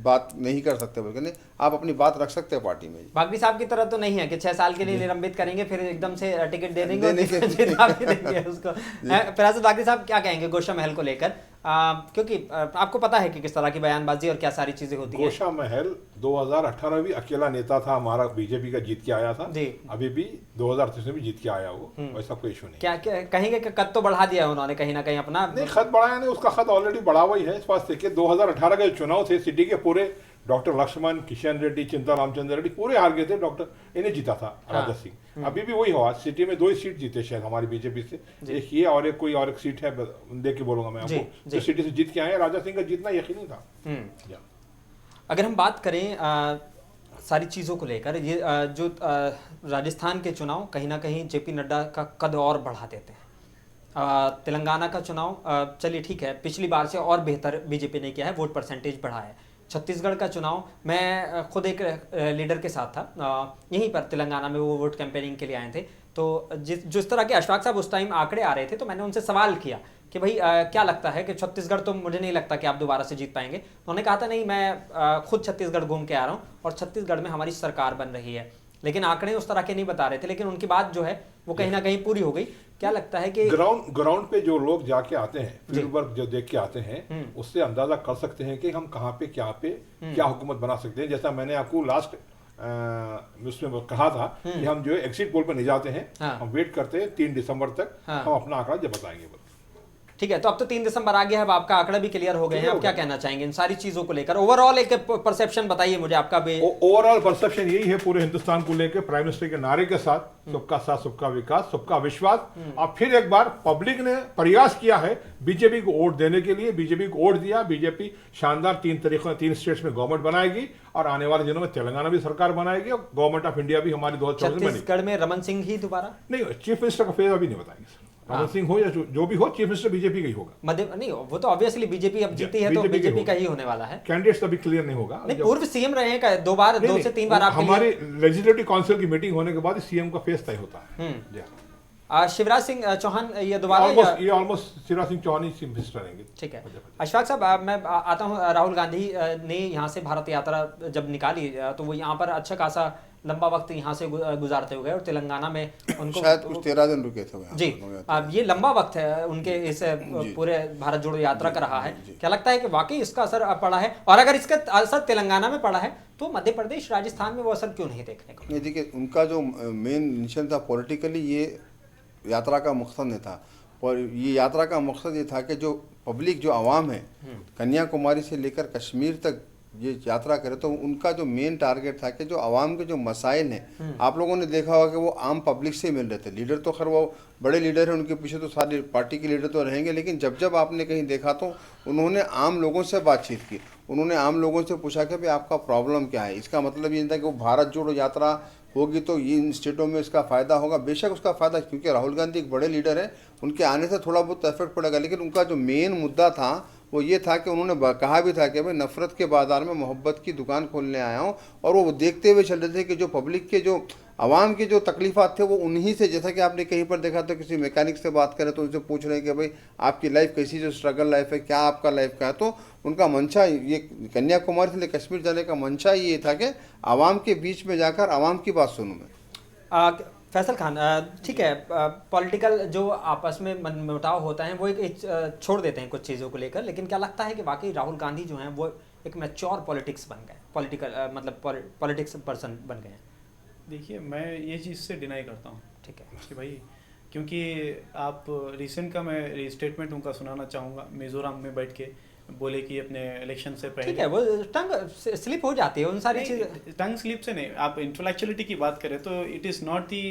बात नहीं कर सकते, बल्कि नहीं, आप अपनी बात रख सकते हैं पार्टी में। बागड़ी साहब की तरह तो नहीं है कि 6 साल के लिए निलंबित करेंगे फिर एकदम से टिकट दे देंगे उसको। फिरासत बागड़ी साहब क्या कहेंगे गोशा महल को लेकर? क्योंकि आपको पता है कि किस तरह की बयानबाजी और क्या सारी चीजें होती है। गोशा महल 2018 भी अकेला नेता था हमारा, बीजेपी का जीत के आया था, अभी भी 2023 में भी जीत के आया वो, ऐसा कोई इशू नहीं। क्या कहेंगे कि कद तो बढ़ा दिया उन्होंने कहीं ना कहीं अपना? नहीं, खत बढ़ाया नहीं, उसका खत ऑलरेडी बढ़ा हुआ ही है। इस बात से कि 2018 के चुनाव थे, सिटी के पूरे डॉक्टर लक्ष्मण, किशन रेड्डी, चिंता रामचंद्र रेड्डी पूरे हार गए थे, डॉक्टर इन्हें जीता था राजा सिंह। अभी भी वही हुआ, सिटी में 2 ही सीट जीते शायद हमारी बीजेपी से, एक ये और एक कोई और एक सीट है, देख के बोलूंगा मैं आपको, जो सिटी से जीत के आए। राजा सिंह का जीतना यकीनी था। अगर हम बात करें सारी चीज़ों को लेकर, ये जो राजस्थान के चुनाव कहीं ना कहीं जेपी नड्डा का कद और बढ़ा देते हैं। तेलंगाना का चुनाव चलिए ठीक है, पिछली बार से और बेहतर बीजेपी ने किया है, वोट परसेंटेज बढ़ा है। छत्तीसगढ़ का चुनाव, मैं खुद एक लीडर के साथ था यहीं पर तेलंगाना में, वो वोट कैंपेनिंग के लिए आए थे। तो जिस तरह के अशफाक साहब उस टाइम आंकड़े आ रहे थे, तो मैंने उनसे सवाल किया कि भाई क्या लगता है कि छत्तीसगढ़, तो मुझे नहीं लगता कि आप दोबारा से जीत पाएंगे। उन्होंने कहा था नहीं, मैं खुद छत्तीसगढ़ घूम के आ रहा हूँ और छत्तीसगढ़ में हमारी सरकार बन रही है। लेकिन आंकड़े उस तरह के नहीं बता रहे थे, लेकिन उनकी बात जो है वो कहीं ना कहीं पूरी हो गई। क्या लगता है कि ग्राउंड पे जो लोग जाके आते हैं, फील्ड वर्क जो देख के आते हैं, उससे अंदाजा कर सकते हैं कि हम कहाँ पे क्या हुकूमत बना सकते हैं। जैसा मैंने आपको लास्ट उसमें कहा था कि हम जो है एग्जिट पोल पर नहीं जाते हैं, हम वेट करते हैं 3 दिसंबर तक, हम अपना आंकड़ा जब बताएंगे। ठीक है, तो अब तो 3 दिसंबर आ गया है, अब आपका आंकड़ा भी क्लियर हो गए हैं। अब क्या कहना चाहेंगे इन सारी चीजों को लेकर? ओवरऑल एक परसेप्शन बताइए मुझे आपका भी। ओवरऑल परसेप्शन यही है पूरे हिंदुस्तान को लेकर, प्राइम मिनिस्टर के नारे के साथ, सबका साथ, सबका विकास, सबका विश्वास। अब फिर एक बार पब्लिक ने प्रयास किया है बीजेपी को वोट देने के लिए, बीजेपी को वोट दिया। बीजेपी शानदार 3 स्टेट्स में गवर्नमेंट बनाएगी और आने वाले दिनों में तेलंगाना भी सरकार बनाएगी और गवर्नमेंट ऑफ इंडिया भी हमारी 2024 में। छत्तीसगढ़ में रमन सिंह ही दोबारा नहीं, चीफ मिनिस्टर का फेज अभी नहीं बताएंगे सर। रमन सिंह हो या जो भी हो, चीफ मिनिस्टर बीजेपी का ही होगा। मध्य नहीं, वो तो ऑब्वियसली बीजेपी अब जीती है, तो बीजेपी का ही होने वाला है। कैंडिडेट्स अभी क्लियर नहीं होगा। नहीं, पूर्व सीएम रहे हैं 2 बार, 2 से 3 बार। हमारे लेजिस्लेटिव काउंसिल की मीटिंग होने के बाद सीएम का फेस तय होता है। शिवराज सिंह चौहान ये दोबारा ऑलमोस्ट शिवराज सिंह चौहान ही चीफ मिनिस्टर रहेंगे। ठीक है। अशफाक साहब, मैं आता हूँ, राहुल गांधी ने यहाँ से भारत यात्रा जब निकाली तो वो यहाँ पर अच्छा खासा लंबा वक्त यहाँ से गुजारते हुए गए और तेलंगाना में उनको शायद कुछ 13 दिन रुके थे जी। अब ये लंबा वक्त है उनके इस पूरे भारत जोड़ो यात्रा का रहा है। क्या लगता है कि वाकई इसका असर पड़ा है? और अगर इसका असर तेलंगाना में पड़ा है तो मध्य प्रदेश, राजस्थान में वो असर क्यों नहीं देखने को? नहीं, देखिए, उनका जो मेन मिशन था पॉलिटिकली, ये यात्रा का मकसद नहीं था। और ये यात्रा का मकसद ये था कि जो पब्लिक, जो आवाम है, कन्याकुमारी से लेकर कश्मीर तक ये यात्रा करे, तो उनका जो मेन टारगेट था कि जो आवाम के जो मसाइल हैं, आप लोगों ने देखा होगा कि वो आम पब्लिक से मिल रहे थे। लीडर तो खैर वो बड़े लीडर हैं, उनके पीछे तो सारी पार्टी के लीडर तो रहेंगे, लेकिन जब जब आपने कहीं देखा तो उन्होंने आम लोगों से बातचीत की। उन्होंने आम लोगों से पूछा कि भाई आपका प्रॉब्लम क्या है। इसका मतलब ये नहीं था कि वो भारत जोड़ो यात्रा होगी तो ये इन स्टेटों में इसका फ़ायदा होगा। बेशक उसका फ़ायदा, क्योंकि राहुल गांधी एक बड़े लीडर है, उनके आने से थोड़ा बहुत इफेक्ट पड़ेगा, लेकिन उनका जो मेन मुद्दा था वो ये था कि उन्होंने कहा भी था कि भाई नफ़रत के बाज़ार में मोहब्बत की दुकान खोलने आया हूँ। और वो देखते हुए चल रहे थे कि जो पब्लिक के, जो आवाम के जो तकलीफ़ात थे वो उन्हीं से, जैसा कि आपने कहीं पर देखा तो किसी मैकेनिक से बात करें तो उनसे पूछ रहे हैं कि भाई आपकी लाइफ कैसी, जो स्ट्रगल लाइफ है, क्या आपका लाइफ का है। तो उनका मंशा, ये कन्याकुमारी से लेकर कश्मीर जाने का मंशा ये था कि आवाम के बीच में जाकर आवाम की बात सुनूँ मैं। फैसल खान, ठीक है, पॉलिटिकल जो आपस में मनमुटाव होता है वो एक छोड़ देते हैं कुछ चीज़ों को लेकर, लेकिन क्या लगता है कि वाकई राहुल गांधी जो हैं वो एक मैच्योर पॉलिटिक्स बन गए, पॉलिटिक्स पर्सन बन गए हैं? देखिए, मैं ये चीज़ से डिनाई करता हूँ। ठीक है कि भाई, क्योंकि आप रिसेंट का मैं स्टेटमेंट उनका सुनाना चाहूँगा। मिजोरम में बैठ के बोले कि अपने इलेक्शन से पहले, ठीक है, वो टंग स्लिप हो जाती है उन सारी चीज़ें। टंग स्लिप से नहीं, आप इंटेलेक्चुअलिटी की बात करें तो it is not the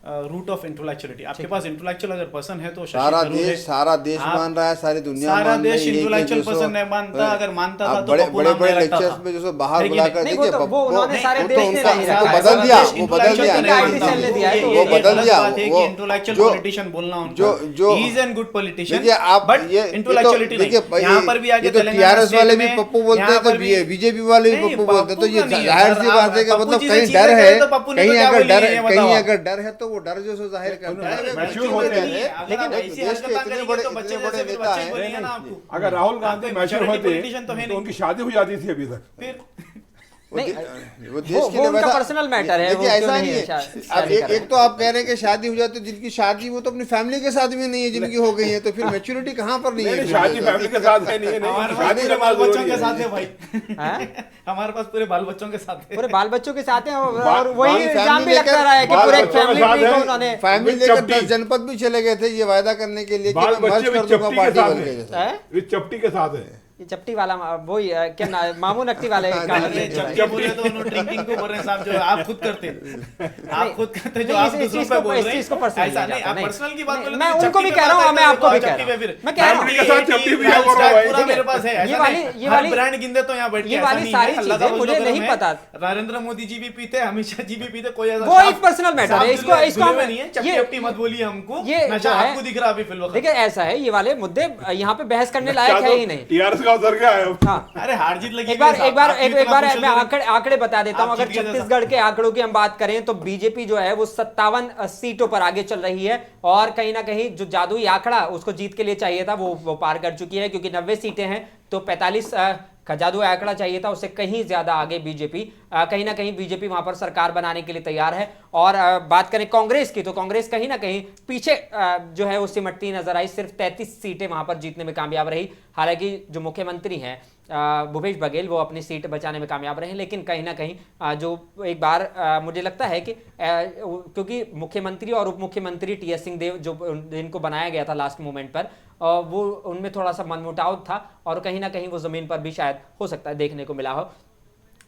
root of intellectuality. आपके पास इंटेलेक्चुअल अगर पर्सन है तो सारा देश मान रहा है, सारी दुनिया सारा देश इंटेलेक्चुअल पर्सन नहीं मानता। अगर मानता था तो बड़े लेक्चर्स में जो बाहर बुलाकर देखिए, वो उन्होंने सारे देश ने नहीं वो रखा, बदल दिया, वो बदल दिया, वो बदल दिया। वो इंटेलेक्चुअल पॉलिटिशियन बोलना जो he is an good politician, देखिए आप, बट इंटेलेक्चुअलिटी नहीं। यहाँ पर भी आगे टीआरएस वाले भी पप्पू बोलते हैं, तो बीजेपी वाले भी पप्पू बोलते हैं, तो ये जाहिर सी बात है कि मतलब कहीं डर है, कहीं अगर डर है तो वो डर जो सो मैच्योर होते हैं। लेकिन देश के इतने बड़े नेता हैं, अगर राहुल गांधी मैच्योर होते तो उनकी शादी हो जाती थी अभी तक। वो देश के लिए उनका पर्सनल मैटर है। देखिए, ऐसा नहीं है। अब एक तो आप कह रहे हैं कि शादी हो जाती है, जिनकी शादी वो तो अपनी फैमिली के साथ भी नहीं है, जिनकी हो गई है, तो फिर मैच्योरिटी कहाँ पर नहीं है? शादी फैमिली के साथ है, नहीं है, शादी बाल बच्चों के साथ है भाई। हमारे पास पूरे बाल बच्चों के साथ है, पूरे बाल बच्चों के साथ हैं, और वही इल्जाम भी लगता रहा है कि पूरे फैमिली को उन्होंने फैमिली लेकर 10 जनपद भी चले गए थे ये वायदा करने के लिए कि मैं मर्ज कर दूंगा पार्टी बन के। चपटी के साथ है, ये चपटी वाला वो क्या मामू नक्टी वाले का अरे चपटी बोले तो उन्होंने ड्रिंकिंग को बोल रहे हैं साहब, जो आप खुद करते आप खुद करते जो आप दूसरों पे बोल रहे हैं, ऐसा नहीं, आप पर्सनल की बात बोले, मैं उनको भी कह रहा हूँ, मैं आपको भी कह रहा हूँ, मैं कह रहा हूँ पूरा मेरे पास है, ये वाली ब्रांड गिनते तो यहाँ बैठ के, ये वाली सारी चीजें मुझे नहीं पता। नरेंद्र मोदी जी भी पीते, अमित शाह जी भी पीते, कोई ऐसा वो एक पर्सनल मैटर है, इसको हम नहीं है, चपटी अपटी मत बोलिए हमको, ये नशा आपको दिख रहा अभी फिलहाल। देखिए ऐसा है, ये वाले मुद्दे यहाँ पे बहस करने लायक है ही नहीं। टीआरएस का उतर गया है। हाँ, अरे हार जीत लगी, एक बार मैं आंकड़े बता देता हूं। अगर छत्तीसगढ़ के आंकड़ों की हम बात करें तो बीजेपी जो है वो 57 सीटों पर आगे चल रही है, और कहीं ना कहीं जो जादुई आंकड़ा उसको जीत के लिए चाहिए था वो पार कर चुकी है, क्योंकि 90 सीटें हैं तो 45 का जादुई आंकड़ा चाहिए था, उससे कहीं ज्यादा आगे बीजेपी। कहीं ना कहीं बीजेपी वहां पर सरकार बनाने के लिए तैयार है। और बात करें कांग्रेस की तो कांग्रेस कहीं ना कहीं पीछे जो है वो सिमटती नजर आई, सिर्फ 33 सीटें वहां पर जीतने में कामयाब रही। हालांकि जो मुख्यमंत्री हैं भूपेश बघेल वो अपनी सीट बचाने में कामयाब रहे, लेकिन कहीं ना कहीं जो एक बार मुझे लगता है कि क्योंकि मुख्यमंत्री और उप मुख्यमंत्री टीएस सिंहदेव जो जिनको बनाया गया था लास्ट मोमेंट पर, वो उनमें थोड़ा सा मनमुटाव था, और कहीं ना कहीं वो जमीन पर भी शायद हो सकता है देखने को मिला हो।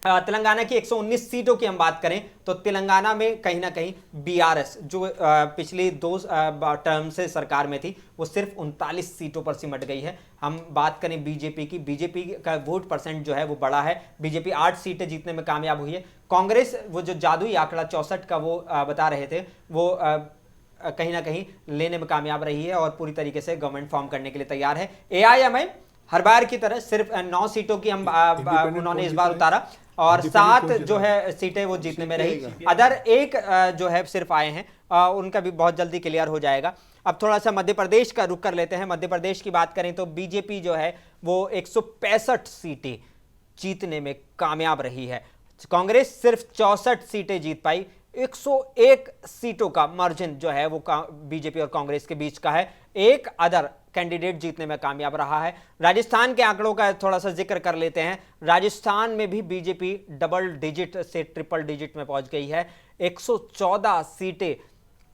तेलंगाना की 119 सीटों की हम बात करें तो तेलंगाना में कहीं ना कहीं बीआरएस जो पिछली 2 टर्म से सरकार में थी वो सिर्फ 39 सीटों पर सिमट गई है। हम बात करें बीजेपी की, बीजेपी का वोट परसेंट जो है वो बड़ा है, बीजेपी 8 सीटें जीतने में कामयाब हुई है। कांग्रेस वो जो जादुई आंकड़ा 64 का वो बता रहे थे वो कहीं ना कहीं लेने में कामयाब रही है और पूरी तरीके से गवर्नमेंट फॉर्म करने के लिए तैयार है। एआईएमआई हर बार की तरह सिर्फ 9 सीटों की हम उन्होंने इस बार उतारा, और 7 जो है सीटें वो जीतने में रही। अदर एक जो है सिर्फ आए हैं, उनका भी बहुत जल्दी क्लियर हो जाएगा। अब थोड़ा सा मध्य प्रदेश का रुख कर लेते हैं। मध्य प्रदेश की बात करें तो बीजेपी जो है वो 165 सीटें जीतने में कामयाब रही है, कांग्रेस सिर्फ 64 सीटें जीत पाई। 101 सीटों का मार्जिन जो है वो बीजेपी और कांग्रेस के बीच का है। एक अदर कैंडिडेट जीतने में कामयाब रहा है। राजस्थान के आंकड़ों का थोड़ा सा जिक्र कर लेते हैं। राजस्थान में भी बीजेपी डबल डिजिट से ट्रिपल डिजिट में पहुंच गई है, 114 सीटें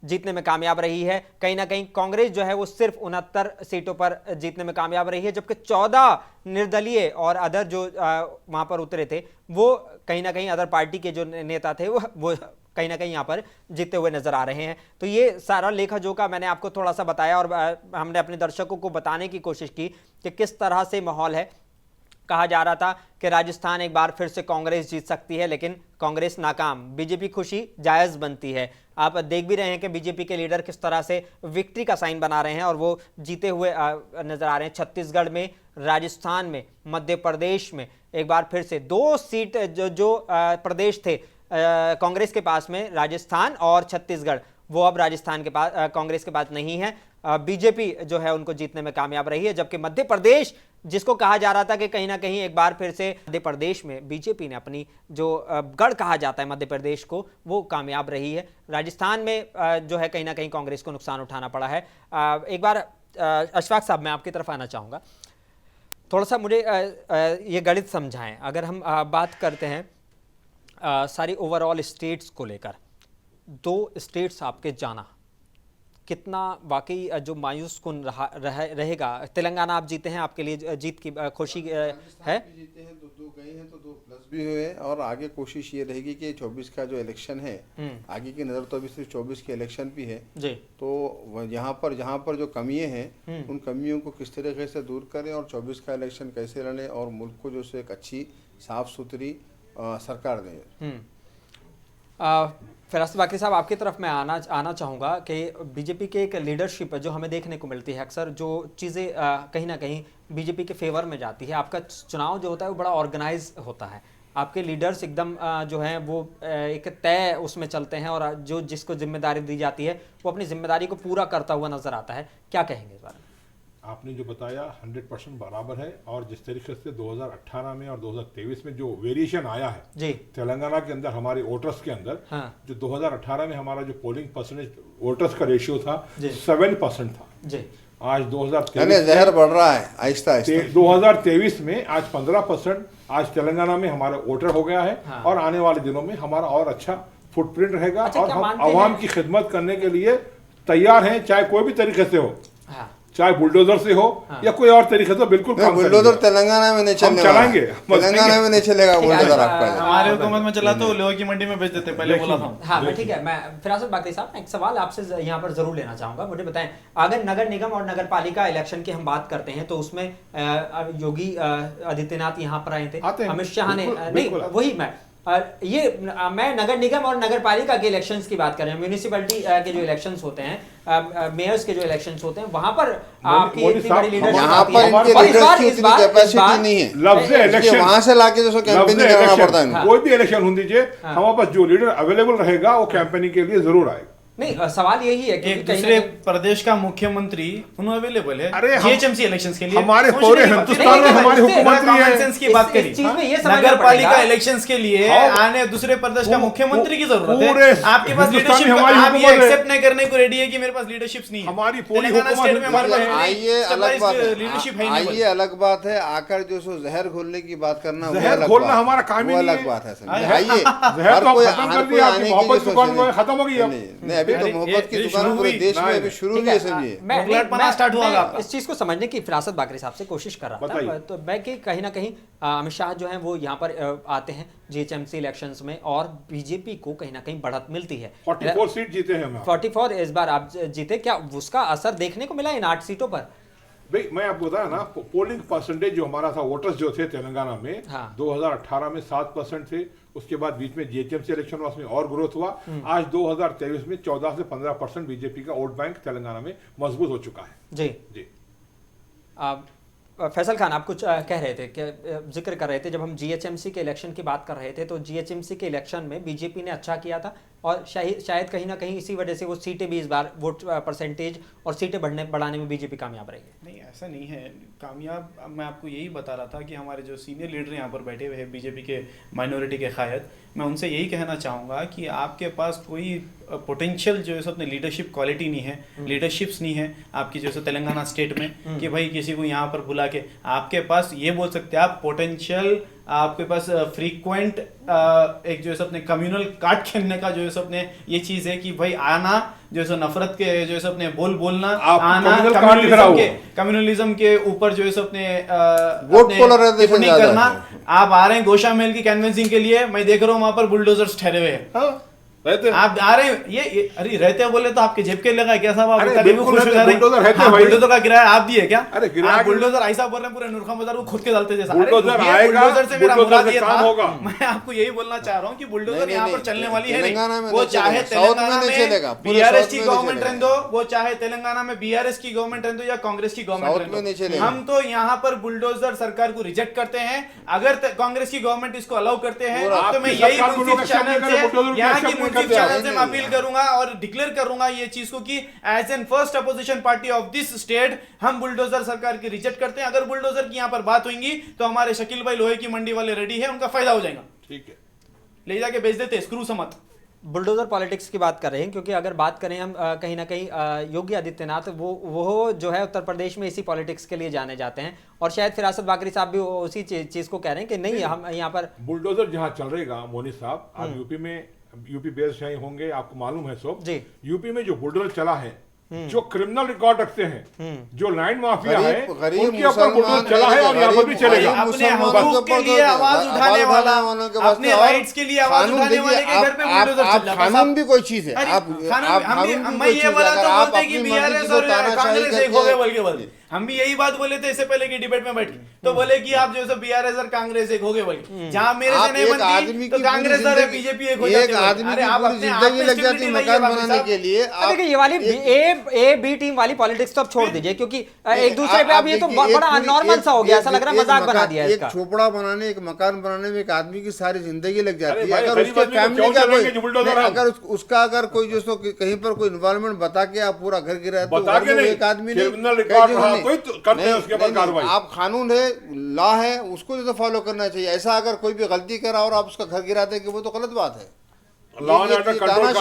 जीतने में कामयाब रही है। कहीं ना कहीं कांग्रेस जो है वो सिर्फ 69 सीटों पर जीतने में कामयाब रही है, जबकि 14 निर्दलीय और अदर जो वहां पर उतरे थे वो कहीं ना कहीं अदर पार्टी के जो नेता थे वो कहीं ना कहीं यहाँ पर जीतते हुए नजर आ रहे हैं। तो ये सारा लेखा जोखा मैंने आपको थोड़ा सा बताया, और हमने अपने दर्शकों को बताने की कोशिश की कि किस तरह से माहौल है। कहा जा रहा था कि राजस्थान एक बार फिर से कांग्रेस जीत सकती है, लेकिन कांग्रेस नाकाम, बीजेपी खुशी जायज़ बनती है। आप देख भी रहे हैं कि बीजेपी के लीडर किस तरह से विक्ट्री का साइन बना रहे हैं और वो जीते हुए नजर आ रहे हैं। छत्तीसगढ़ में, राजस्थान में, मध्य प्रदेश में एक बार फिर से 2 सीट जो प्रदेश थे कांग्रेस के पास में, राजस्थान और छत्तीसगढ़, वो अब राजस्थान के पास कांग्रेस के पास नहीं है। बीजेपी जो है उनको जीतने में कामयाब रही है, जबकि मध्य प्रदेश जिसको कहा जा रहा था कि कहीं ना कहीं एक बार फिर से मध्य प्रदेश में बीजेपी ने अपनी जो गढ़ कहा जाता है मध्य प्रदेश को, वो कामयाब रही है। राजस्थान में जो है कहीं ना कहीं कांग्रेस को नुकसान उठाना पड़ा है। एक बार अशफाक साहब मैं आपकी तरफ आना चाहूँगा, थोड़ा सा मुझे ये गणित समझाएं। अगर हम बात करते हैं सारी ओवरऑल स्टेट्स को लेकर, 2 स्टेट्स आपके जाना कितना वाकई जो मायूस कुन रहेगा। तेलंगाना आप जीते हैं, आपके लिए जीत की खुशी है। जीते हैं तो 2 गए हैं तो 2 प्लस भी हुए, और आगे कोशिश ये रहेगी कि 24 का जो इलेक्शन है, आगे की नज़र तो अभी सिर्फ 24 के इलेक्शन भी है जी, तो जहाँ पर जो कमियां हैं उन कमियों को किस तरीके से दूर करें और 24 का इलेक्शन कैसे लड़ें और मुल्क को जो है एक अच्छी साफ सुथरी सरकार दें। फिरासत बाकरी साहब आपकी तरफ मैं आना चाहूँगा कि बीजेपी के एक लीडरशिप जो हमें देखने को मिलती है अक्सर, जो चीज़ें कहीं ना कहीं बीजेपी के फेवर में जाती है। आपका चुनाव जो होता है वो बड़ा ऑर्गेनाइज होता है, आपके लीडर्स एकदम जो हैं वो एक तय उसमें चलते हैं, और जो जिसको जिम्मेदारी दी जाती है वो अपनी जिम्मेदारी को पूरा करता हुआ नजर आता है। क्या कहेंगे इस बारे में? आपने जो बताया 100% बराबर है, और जिस तरीके से 2018 में और 2023 में जो वेरिएशन आया है जी तेलंगाना के अंदर हमारे वोटर्स के अंदर, जो 2018 में हमारा जो पोलिंग परसेंटेज वोटर्स का रेशियो था 7% था जी, आज 2023 जहर बढ़ रहा है आहिस्ता आहिस्ता। 2023 में आज 15% आज तेलंगाना में हमारा वोटर हो गया है, और आने वाले दिनों में हमारा और अच्छा फुटप्रिंट रहेगा। और हम आवाम की खिदमत करने के लिए तैयार हैं, चाहे कोई भी तरीके से हो, चाहे बुलडोजर से हो या कोई और तरीके से, बिल्कुल काम बुलडोजर करेंगे। तेलंगाना में नहीं चलने वाला। चलाएंगे, तेलंगाना में नहीं चलेगा बुलडोजर आपका। हमारे हुकूमत में चला तो लोहे की मंडी में बेच देते, पहले बोला था। हाँ मैं ठीक है, मैं फिरासत बाकरी साहब एक सवाल आपसे यहाँ पर जरूर लेना चाहूंगा। मुझे बताएं, अगर नगर निगम और नगर पालिका इलेक्शन की हम बात करते हैं तो उसमें योगी आदित्यनाथ यहाँ पर आए थे, अमित शाह ने नहीं, वही मैं नगर निगम और नगर पालिका के इलेक्शंस की बात कर रहे हैं। म्यूनिसिपैलिटी के जो इलेक्शंस होते हैं, मेयर्स के जो इलेक्शंस होते हैं, वहां पर आपकी इतनी बड़ी लीडरशिप यहाँ पर इनके लीडर्स की उतनी कैपेसिटी नहीं है, लफ्ज़ इलेक्शन वहां से लाके जो कैंपेनिंग करना पड़ता है। कोई भी इलेक्शन हो दीजिए, हमारे पास जो लीडर अवेलेबल रहेगा वो कैंपेनिंग के लिए जरूर आएगा। नहीं, सवाल यही है कि एक दूसरे प्रदेश का मुख्यमंत्री अवेलेबल है अरे जीएचएमसी इलेक्शंस के लिए। हमारे पूरे हिंदुस्तान में हमारी हुकूमत है, की बात करी, नगर पालिका इलेक्शंस के लिए आने दूसरे प्रदेश का मुख्यमंत्री की जरूरत है। आपके पास लीडरशिप, आप ये एक्सेप्ट नहीं करने को रेडी है कि मेरे पास लीडरशिप नहीं है। हमारी पूरी आइए अलग बात है, लीडरशिप आइए अलग बात है, आकर जो सो जहर घोलने की बात करना, जहर घोलना हमारा काम ही नहीं है। अलग बात है। जहर आइए तो खत्म कर दिया, आपकी मोहब्बत की दुकान खत्म हो गई। नहीं, अभी तो मोहब्बत की दुकान पूरे देश में अभी शुरू हुई है समझिए। मैं इस चीज को समझने की फिरासत बाकरी साहब से कोशिश कर रहा था, तो मैं कि कहीं ना कहीं अमित शाह जो है वो यहाँ पर आते हैं जीएचएमसी इलेक्शंस में और बीजेपी को कहीं ना कहीं बढ़त मिलती है। 44 सीट जीते हैं हम, 44 इस बार आप जीते, क्या उसका असर देखने को मिला इन 8 सीटों पर? भाई मैं आपको बताया ना, पोलिंग परसेंटेज जो हमारा था, वोटर्स जो थे तेलंगाना में 2018 में 7% थे, उसके बाद बीच में जीएचएमसी इलेक्शन हुआ, उसमें और ग्रोथ हुआ। आज 2023 में 14 से 15% बीजेपी का वोट बैंक तेलंगाना में मजबूत हो चुका है। जी जी। फैसल खान, आप कुछ कह रहे थे, जिक्र कर रहे थे, जब हम जीएचएमसी के इलेक्शन की बात कर रहे थे तो जीएचएमसी के इलेक्शन में बीजेपी ने अच्छा किया था और शायद कहीं ना कहीं इसी वजह से वो सीटें भी इस बार वोट परसेंटेज और सीटें बढ़ाने में बीजेपी कामयाब रही है। नहीं, ऐसा नहीं है कामयाब। मैं आपको यही बता रहा था कि हमारे जो सीनियर लीडर यहाँ पर बैठे हुए हैं बीजेपी के माइनॉरिटी के कायद, मैं उनसे यही कहना चाहूँगा कि आपके पास कोई पोटेंशियल जो है सो अपने लीडरशिप क्वालिटी नहीं है, लीडरशिप्स नहीं है आपकी जो है तेलंगाना स्टेट में कि भाई किसी को यहाँ पर बुला के, आपके पास ये बोल सकते हैं आप पोटेंशियल, आपके पास फ्रीक्वेंट एक जो है अपने कम्युनल कार्ड खेलने का जो है अपने ये चीज है कि भाई आना जो है नफरत के जो है अपने बोलना, आना कम्युनलिज्म के ऊपर जो है अपने टिप्पणी करना। आप आ रहे हैं गोशा मेल की कैनवेसिंग के लिए, मैं देख रहा हूँ वहां पर बुलडोजर्स ठहरे हुए हैं, आप आ रहे हैं, ये अरे रहते बोले तो आपके जेब के लगा क्या साहब? आप बुलडोजर का किराया आप दिए क्या? अरे बुलडोजर ऐसा बोल रहे हैं पूरे नूरखान बाजार को खुद के डालते जैसा। बुलडोजर से मेरा मुराद ये था, मैं आपको यही बोलना चाह रहा हूँ कि बुलडोजर यहाँ पर चलने वाली है नहीं। वो चाहे तेलंगाना में बीआरएस की गवर्नमेंट रहने दो, वो चाहे तेलंगाना में बीआरएस की गवर्नमेंट रहने दो या कांग्रेस की गवर्नमेंट रहने दो, हम तो यहाँ पर बुलडोजर सरकार को रिजेक्ट करते हैं। अगर कांग्रेस की गवर्नमेंट इसको अलाउ करते हैं तो मैं यही मुंसिफ चैनल से यहाँ की चैनल से मैं अपील करूंगा और डिक्लेयर करूंगा ये चीज को कि as an first opposition party of this state हम बुलडोजर सरकार की रिजेक्ट करते हैं। अगर बुलडोजर की यहां पर बात होगी तो हमारे शकील भाई लोहे की मंडी वाले रेडी है, उनका फायदा हो जाएगा, ठीक है, ले जाके बेच देते, स्क्रू समत। बुलडोजर पॉलिटिक्स की बात कर रहे हैं क्योंकि अगर बात करें हम कहीं ना कहीं योगी आदित्यनाथ वो जो है उत्तर प्रदेश में इसी पॉलिटिक्स के लिए जाने जाते हैं और शायद फिरासत बाकरी साहब भी उसी चीज को कह रहे हैं कि नहीं हम यहाँ पर बुलडोजर जहाँ चल रहेगा मोनी साहब, आप यूपी में यूपी बेस्ड यहाँ होंगे, आपको मालूम है सब जी। यूपी में जो बुलडोजर चला है, जो क्रिमिनल रिकॉर्ड रखते हैं, जो लैंड माफिया है, उनके ऊपर बुलडोजर चला है और यहाँ पर भी चलेगा। अपने हकूक के लिए आवाज उठाने वाला, अपने राइट्स के लिए आवाज उठाने वाले के घर पे बुलडोजर चल जाता है। कानून भी कोई चीज है, मैं ये बोला तो बोलते कि बीआरएस और कांग्रेस एक हो गए, बल्कि बोलते हम भी यही बात बोले थे इससे पहले की डिबेट में बैठ के, तो बोले कि आप जो है बीआरएस और कांग्रेस एक हो गए, बोले जहां मेरे से नहीं बनती तो कांग्रेस और बीजेपी एक हो जाती है। अरे आप अपने जिंदगी लग जाती है मकान बनाने के लिए। देखिए ये वाली ए बी टीम वाली पॉलिटिक्स तो अब छोड़ दीजिए क्योंकि एक दूसरे पे अब ये तो बड़ा नॉर्मल सा हो गया, ऐसा लग रहा है मजाक बना दिया है इसका। एक झोपड़ा बनाने, एक मकान बनाने में एक आदमी की सारी जिंदगी लग जाती है। अगर उसके फैमिली का कोई, अगर उसका अगर कोई जो कहीं पर कोई इन्वायरमेंट बता के आप पूरा घर गिरा तो एक आदमी ने उसके बाद कार्रवाई। आप कानून है, लॉ है, उसको जो फॉलो करना चाहिए। ऐसा अगर कोई भी गलती करा और आप उसका घर गिरा दे कि वो तो गलत बात है। लॉ एंड ऑर्डर कंट्रोल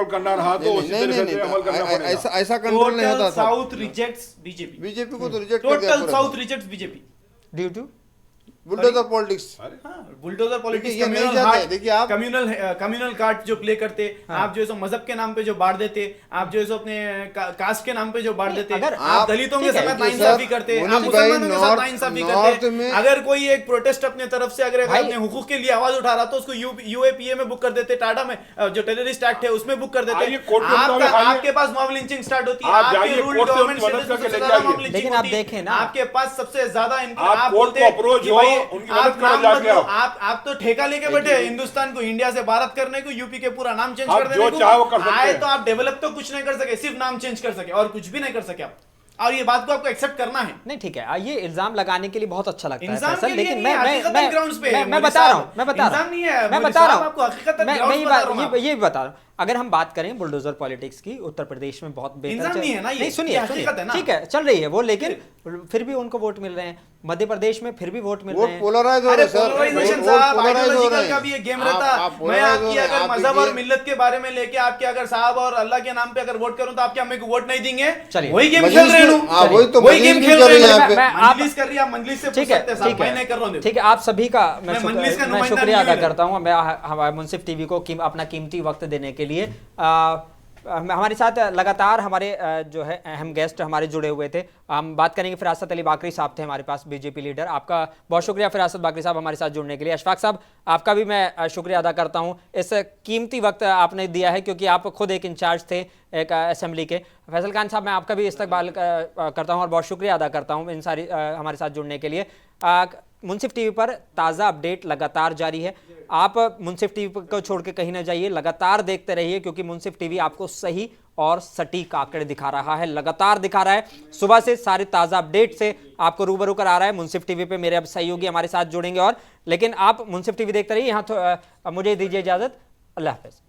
करना रहा तो उसी तरह से अमल करना पड़ेगा। ऐसा कंट्रोल नहीं होता। साउथ रिजेक्ट्स बीजेपी, बीजेपी को तो reject total south rejects BJP due to bulldozer politics. Bulldozer politics, ये नहीं चाहते। देखिए आप कम्युनल कार्ड जो प्ले करते, आप जो है सो मजहब के नाम पे जो बांट देते, आप जो है सो अपने कास्ट के नाम पे जो बांट देते, आप दलितों के साथ नाइंसाफी करते, आप मुसलमानों के साथ नाइंसाफी करते। अगर कोई एक प्रोटेस्ट अपने तरफ से अगर अपने हुकूक के लिए आवाज उठा रहा तो उसको यूएपीए में बुक कर देते, टाटा में जो टेररिस्ट एक्ट है उसमें बुक कर देते। आपके पास मॉब लिंचिंग स्टार्ट होती है, आपके रूल गवर्नमेंट स्टेटस, लेकिन आप देखें ना, आपके पास सबसे ज्यादा आप बोलते हैं कि भाई आप नाम बदलो, आप तो ठेका लेके बैठे हिंदुस्तान को इंडिया से भारत करने को, यूपी के पूरा नाम चेंज कर देने को आए, तो आप डेवलप तो कुछ नहीं कर सके, सिर्फ नाम चेंज कर सके और कुछ भी नहीं कर सके आप। और ये बात को आपको एक्सेप्ट करना है। नहीं ठीक है, ये इल्जाम लगाने के लिए बहुत अच्छा लगता है इल्जाम फैसल, के लिए लेकिन नहीं, हकीकतन ग्राउंड्स पे है, मैं बता रहा हूँ, इल्जाम नहीं है, मैं बता रहा हूँ, आपको हकीकतन मैं ग्राउंड्स बता रहा हूँ। ये बता रहा हूँ। अगर हम बात करें बुलडोजर पॉलिटिक्स की, उत्तर प्रदेश में बहुत बेहतर इल्जाम नहीं है ना ये, नहीं सुनिए ये हकीकत है ना। ठीक है चल रही है वो, लेकिन फिर भी उनको वोट मिल रहे हैं, मध्य प्रदेश में फिर भी वोट मिल रहे हैं। पोलराइज हो रहे हैं सर, पोलराइजेशन साहब, आइडियोलॉजिकल का भी एक गेम रहता। मैं आपकी अगर मजहब और मिल्लत के बारे में लेके आपके अगर साहब और अल्लाह के नाम पे अगर वोट करूं तो आप क्या मेरे को वोट नहीं देंगे? चलिए वही गेम खेल रहे हैं, वही गेम खेल रहे हैं। मंजलिस कर रही है, आप मंजलिस से पूछ सकते हैं साहब, मैं नहीं कर रहा हूं। ठीक है, आप सभी का मैं शुक्रिया अदा करता हूं, मैं हमारे मुंसिफ टीवी को अपना कीमती वक्त देने के लिए। हमारे साथ लगातार हमारे जो है अहम गेस्ट हमारे जुड़े हुए थे। हम बात करेंगे, फिरासत अली बाकरी साहब थे हमारे पास, बीजेपी लीडर। आपका बहुत शुक्रिया फिरासत बाकरी साहब हमारे साथ जुड़ने के लिए। अशफाक साहब, आपका भी मैं शुक्रिया अदा करता हूं, इस कीमती वक्त आपने दिया है, क्योंकि आप खुद एक इंचार्ज थे एक असेंबली के। फैसल खान साहब, मैं आपका भी इस्तकबाल करता हूं और बहुत शुक्रिया अदा करता हूं इन सारी हमारे साथ जुड़ने के लिए। मुंसिफ टीवी पर ताज़ा अपडेट लगातार जारी है, आप मुंसिफ टीवी को छोड़ के कहीं ना जाइए, लगातार देखते रहिए, क्योंकि मुंसिफ टीवी आपको सही और सटीक आंकड़े दिखा रहा है, लगातार दिखा रहा है। सुबह से सारे ताज़ा अपडेट से आपको रूबरू करा रहा है। मुंसिफ टीवी पे मेरे अब सहयोगी हमारे साथ जुड़ेंगे और, लेकिन आप मुंसिफ टीवी देखते रहिए। यहाँ तो मुझे दीजिए इजाज़त, अल्लाह हाफ़िज़।